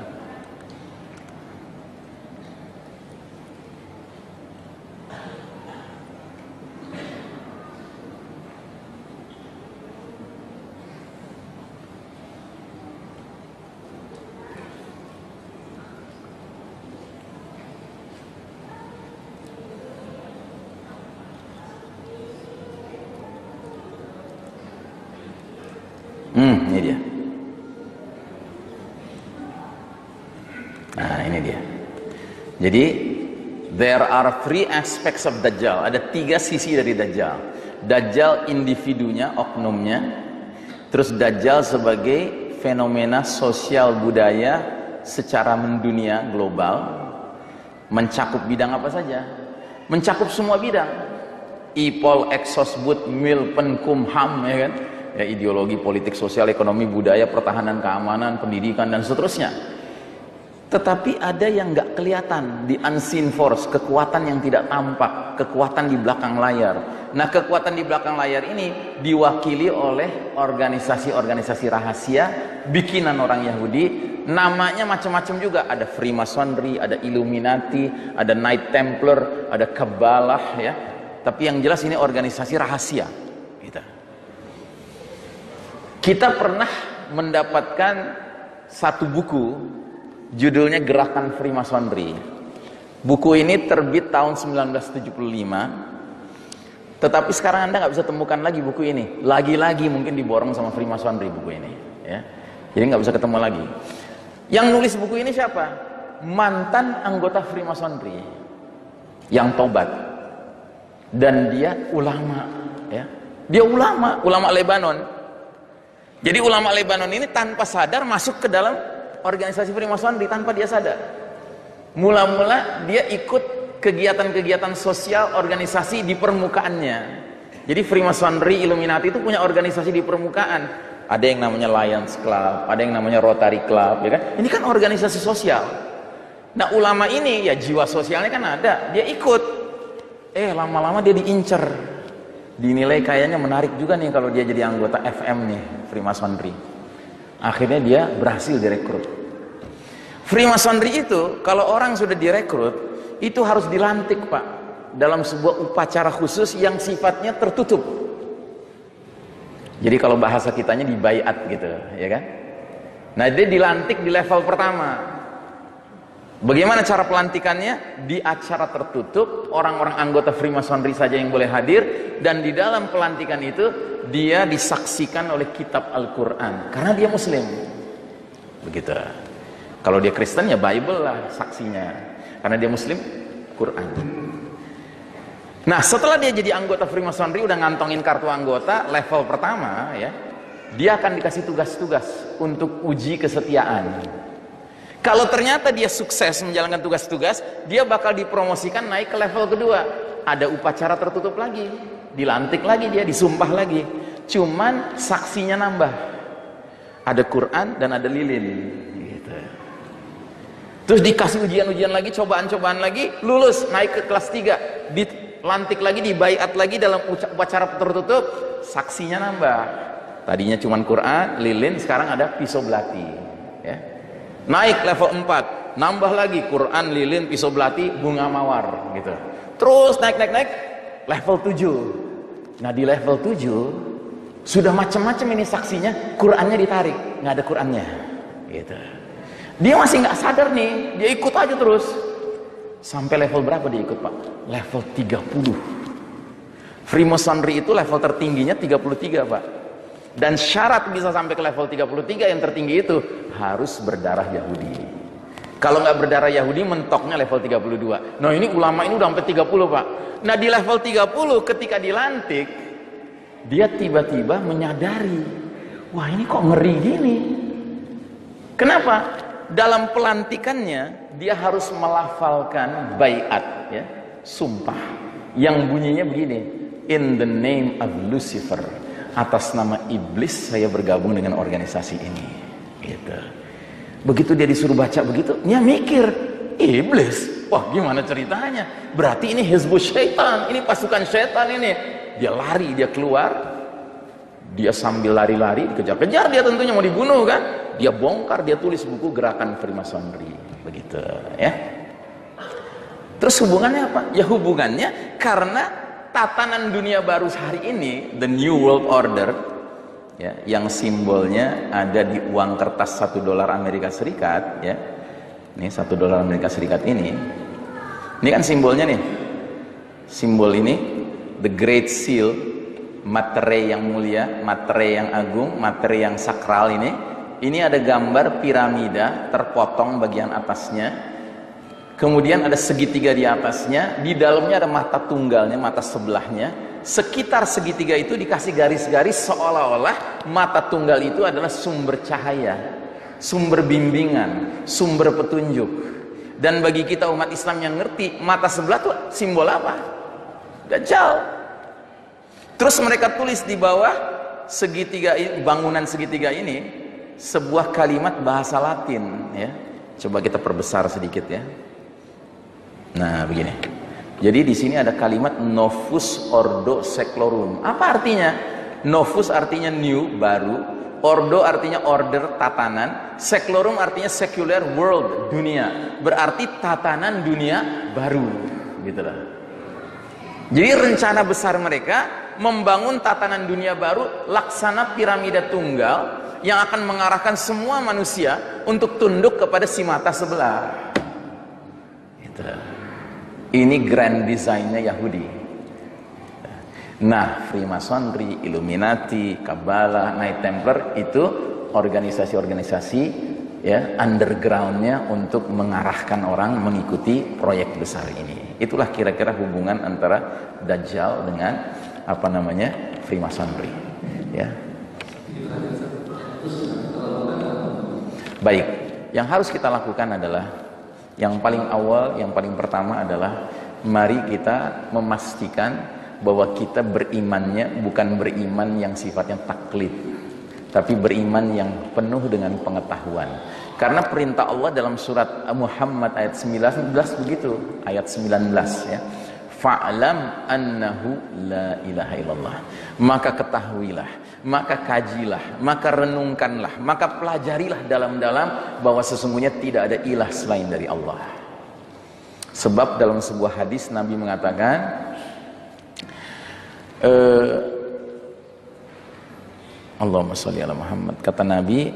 Ini dia. Nah, ini dia. Jadi, there are 3 aspects of Dajjal. Ada 3 sisi dari Dajjal. Dajjal individunya, oknumnya. Terus Dajjal sebagai fenomena sosial budaya secara mendunia global. Mencakup bidang apa saja? Mencakup semua bidang. Ipol, Exosbud, Milpen, Kumham, ya kan? Ya, ideologi, politik, sosial, ekonomi, budaya, pertahanan, keamanan, pendidikan, dan seterusnya. Tetapi ada yang nggak kelihatan, di unseen force, kekuatan yang tidak tampak, kekuatan di belakang layar. Nah, kekuatan di belakang layar ini diwakili oleh organisasi-organisasi rahasia bikinan orang Yahudi. Namanya macam-macam juga, ada Freemasonry, ada Illuminati, ada Knight Templar, ada Kabbalah, ya. Tapi yang jelas ini organisasi rahasia. Kita pernah mendapatkan satu buku, judulnya Gerakan Freemasonry. Buku ini terbit tahun 1975, tetapi sekarang Anda nggak bisa temukan lagi buku ini. Lagi-lagi mungkin diborong sama Freemasonry buku ini, ya. Jadi nggak bisa ketemu lagi. Yang nulis buku ini siapa? Mantan anggota Freemasonry yang tobat, dan dia ulama, ya. Dia ulama Lebanon. Jadi ulama Lebanon ini tanpa sadar masuk ke dalam organisasi Freemasonry tanpa dia sadar. Mula-mula dia ikut kegiatan-kegiatan sosial organisasi di permukaannya. Jadi Freemasonry, Illuminati itu punya organisasi di permukaan. Ada yang namanya Lions Club, ada yang namanya Rotary Club, ya kan? Ini kan organisasi sosial. Nah, ulama ini ya jiwa sosialnya kan ada, dia ikut. Lama-lama dia diincer. Dinilai kayaknya menarik juga nih kalau dia jadi anggota FM nih, Freemasonry. Akhirnya dia berhasil direkrut. Freemasonry itu kalau orang sudah direkrut, itu harus dilantik, Pak, dalam sebuah upacara khusus yang sifatnya tertutup. Jadi kalau bahasa kitanya dibaiat gitu, ya kan? Nah, dia dilantik di level pertama. Bagaimana cara pelantikannya? Di acara tertutup, orang-orang anggota Freemasonry saja yang boleh hadir, dan di dalam pelantikan itu dia disaksikan oleh kitab Al-Quran karena dia Muslim. Begitu. Kalau dia Kristen ya Bible lah saksinya, karena dia Muslim, Quran. Nah, setelah dia jadi anggota Freemasonry, udah ngantongin kartu anggota level pertama, ya, dia akan dikasih tugas-tugas untuk uji kesetiaan. Kalau ternyata dia sukses menjalankan tugas-tugas, dia bakal dipromosikan naik ke level kedua. Ada upacara tertutup lagi, dilantik lagi dia, disumpah lagi. Cuman saksinya nambah. Ada Quran dan ada lilin. Gitu. Terus dikasih ujian-ujian lagi, cobaan-cobaan lagi, lulus, naik ke kelas 3. Dilantik lagi, dibaiat lagi dalam upacara tertutup, saksinya nambah. Tadinya cuman Quran, lilin, sekarang ada pisau belati. Ya. Naik level 4, nambah lagi Quran, lilin, pisau belati, bunga mawar gitu. Terus naik level 7. Nah, di level 7 sudah macam-macam ini saksinya, Qurannya ditarik, nggak ada Qurannya gitu. Dia masih nggak sadar nih, dia ikut aja terus. Sampai level berapa dia ikut, Pak? Level 30. Freemasonry itu level tertingginya 33, Pak. Dan syarat bisa sampai ke level 33 yang tertinggi itu harus berdarah Yahudi. Kalau nggak berdarah Yahudi, mentoknya level 32. Nah, ini ulama ini udah sampai 30, Pak. Nah, di level 30 ketika dilantik, dia tiba-tiba menyadari, wah, ini kok ngeri gini. Kenapa? Dalam pelantikannya dia harus melafalkan baiat, ya, sumpah, yang bunyinya begini, in the name of Lucifer, atas nama iblis saya bergabung dengan organisasi ini gitu. Begitu dia disuruh baca begitu, dia mikir, iblis Wah, gimana ceritanya? Berarti ini hizbus syaitan, ini pasukan syaitan ini. Dia lari, dia keluar, dia sambil lari-lari dikejar-kejar, dia tentunya mau dibunuh kan. Dia bongkar, dia tulis buku Gerakan Freemasonry, begitu ya. Terus hubungannya apa? Ya hubungannya karena tatanan dunia baru hari ini, the new world order ya, yang simbolnya ada di uang kertas $1 Amerika Serikat ya. Ini $1 Amerika Serikat ini kan simbolnya nih. Simbol ini the great seal, materai yang mulia, materai yang agung, materai yang sakral ini ada gambar piramida terpotong bagian atasnya, kemudian ada segitiga di atasnya, di dalamnya ada mata tunggalnya, mata sebelahnya. Sekitar segitiga itu dikasih garis-garis seolah-olah mata tunggal itu adalah sumber cahaya, sumber bimbingan, sumber petunjuk. Dan bagi kita umat Islam yang ngerti, mata sebelah itu simbol apa? Dajjal. Terus mereka tulis di bawah segitiga, bangunan segitiga ini, sebuah kalimat bahasa Latin ya. Coba kita perbesar sedikit ya. Nah, begini. Jadi di sini ada kalimat Novus Ordo Seclorum. Apa artinya? Novus artinya new, baru. Ordo artinya order, tatanan. Seclorum artinya secular world, dunia. Berarti tatanan dunia baru, gitu lah. Jadi rencana besar mereka membangun tatanan dunia baru, laksana piramida tunggal yang akan mengarahkan semua manusia untuk tunduk kepada si mata sebelah. Gitu. Ini grand desainnya Yahudi. Nah, Freemasonry, Illuminati, Kabbalah, Knight Templar itu organisasi-organisasi ya undergroundnya untuk mengarahkan orang mengikuti proyek besar ini. Itulah kira-kira hubungan antara Dajjal dengan apa namanya Freemasonry. Ya. Baik, yang harus kita lakukan adalah yang paling awal, yang paling pertama adalah mari kita memastikan bahwa kita berimannya bukan beriman yang sifatnya taklid, tapi beriman yang penuh dengan pengetahuan. Karena perintah Allah dalam surat Muhammad ayat 19 begitu, ayat 19 ya. Fa'lam annahu la ilaha illallah. Maka ketahuilah, maka kajilah, maka renungkanlah, maka pelajarilah dalam-dalam bahwa sesungguhnya tidak ada ilah selain dari Allah. Sebab dalam sebuah hadis Nabi mengatakan Allahumma sholli ala Muhammad, kata Nabi,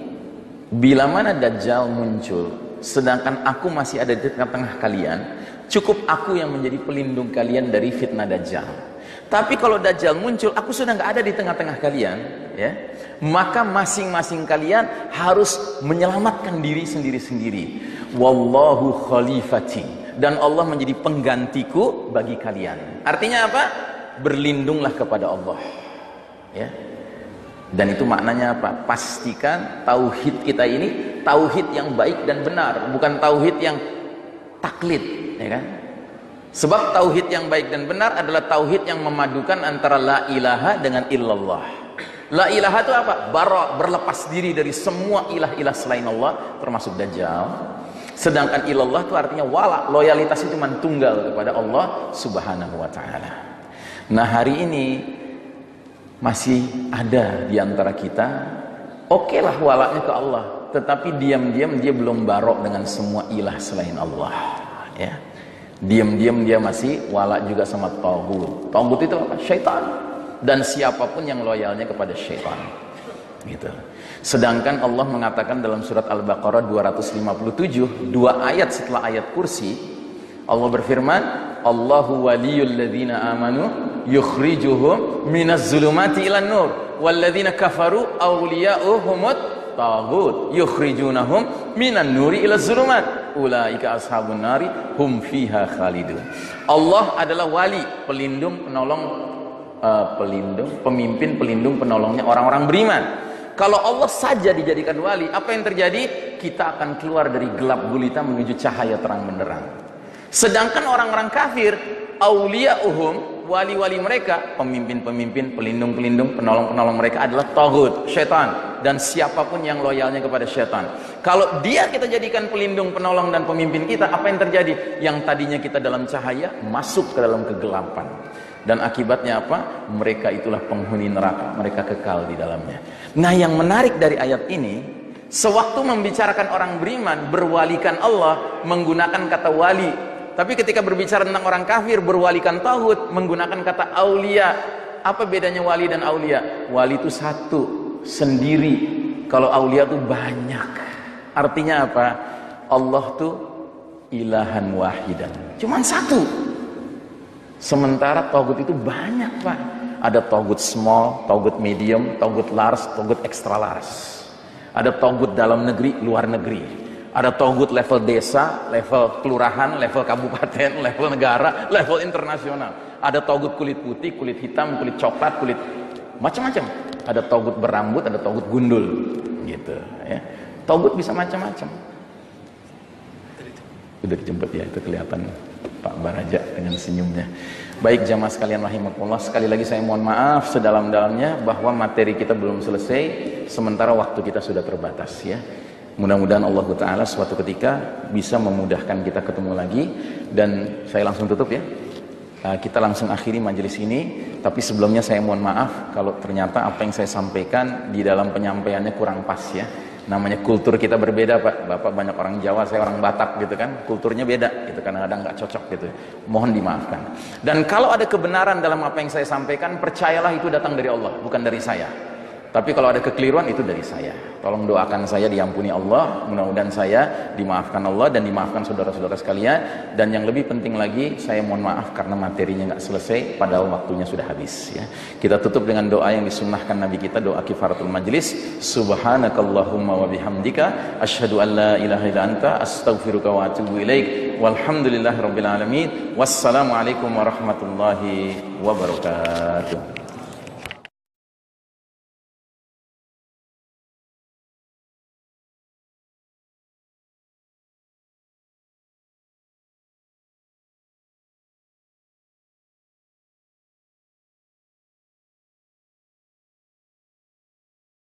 bila mana Dajjal muncul sedangkan aku masih ada di tengah-tengah kalian, cukup aku yang menjadi pelindung kalian dari fitnah Dajjal. Tapi kalau Dajjal muncul, aku sudah nggak ada di tengah-tengah kalian, ya, maka masing-masing kalian harus menyelamatkan diri sendiri-sendiri. Wallahu khalifati, dan Allah menjadi penggantiku bagi kalian. Artinya apa? Berlindunglah kepada Allah, ya. Dan itu maknanya apa? Pastikan tauhid kita ini tauhid yang baik dan benar, bukan tauhid yang taklid, ya kan? Sebab tauhid yang baik dan benar adalah tauhid yang memadukan antara la ilaha dengan illallah. La ilaha itu apa? Bara, berlepas diri dari semua ilah-ilah selain Allah, termasuk Dajjal. Sedangkan illallah itu artinya wala, loyalitas itu cuma tunggal kepada Allah Subhanahu wa taala. Nah, hari ini masih ada di antara kita, oke lah walaknya ke Allah, tetapi diam-diam dia belum barok dengan semua ilah selain Allah, ya. Diam-diam dia masih walak juga sama tagut. Tagut itu apa? Syaitan. Dan siapapun yang loyalnya kepada syaitan, gitu. Sedangkan Allah mengatakan dalam surat Al-Baqarah 257, 2 ayat setelah ayat kursi, Allah berfirman, Allahu waliyul ladzina amanu yukhrijuhum minaz zulumati ilan nur walladzina kafaru awliya'uhumut tagut yukhrijunahum minan nuri ilaz zulumat ulaika ashabun nari hum fiha khalidun. Allah adalah wali, pelindung, penolong, pemimpin, pelindung, penolongnya orang-orang beriman. Kalau Allah saja dijadikan wali, apa yang terjadi? Kita akan keluar dari gelap gulita menuju cahaya terang benderang. Sedangkan orang-orang kafir, auliya'uhum, wali-wali mereka, pemimpin-pemimpin, pelindung-pelindung, penolong-penolong mereka adalah taghut, syaitan, dan siapapun yang loyalnya kepada syaitan. Kalau dia kita jadikan pelindung, penolong, dan pemimpin kita, apa yang terjadi? Yang tadinya kita dalam cahaya masuk ke dalam kegelapan, dan akibatnya apa? Mereka itulah penghuni neraka, mereka kekal di dalamnya. Nah, yang menarik dari ayat ini, sewaktu membicarakan orang beriman, berwalikan Allah, menggunakan kata wali. Tapi ketika berbicara tentang orang kafir, berwalikan taghut, menggunakan kata aulia. Apa bedanya wali dan aulia? Wali itu satu, sendiri. Kalau aulia itu banyak. Artinya apa? Allah tuh ilahan wahidan, cuman satu. Sementara taghut itu banyak, Pak. Ada taghut small, taghut medium, taghut large, taghut extra large. Ada taghut dalam negeri, luar negeri. Ada taghut level desa, level kelurahan, level kabupaten, level negara, level internasional. Ada taghut kulit putih, kulit hitam, kulit coklat, kulit macam-macam. Ada taghut berambut, ada taghut gundul, gitu ya. Taghut bisa macam-macam. Udah dijemput ya, itu kelihatan Pak Baraja dengan senyumnya. Baik jamaah sekalian rahimakumullah, sekali lagi saya mohon maaf sedalam-dalamnya bahwa materi kita belum selesai, sementara waktu kita sudah terbatas ya. Mudah-mudahan Allah Ta'ala suatu ketika bisa memudahkan kita ketemu lagi. Dan saya langsung tutup ya, kita langsung akhiri majelis ini. Tapi sebelumnya saya mohon maaf kalau ternyata apa yang saya sampaikan di dalam penyampaiannya kurang pas ya. Namanya kultur kita berbeda, Pak. Bapak banyak orang Jawa, saya orang Batak gitu kan. Kulturnya beda gitu, kadang-kadang nggak cocok gitu. Mohon dimaafkan. Dan kalau ada kebenaran dalam apa yang saya sampaikan, percayalah itu datang dari Allah, bukan dari saya. Tapi kalau ada kekeliruan itu dari saya. Tolong doakan saya diampuni Allah, mudah-mudahan saya dimaafkan Allah dan dimaafkan saudara-saudara sekalian. Dan yang lebih penting lagi, saya mohon maaf karena materinya nggak selesai, padahal waktunya sudah habis ya. Kita tutup dengan doa yang disunnahkan Nabi kita, doa kifaratul majlis. Subhanakallahumma wa bihamdika asyhadu an la ilaha illa anta astaghfiruka wa atubu ilaik. Walhamdulillahirabbil alamin. Wassalamualaikum warahmatullahi wabarakatuh.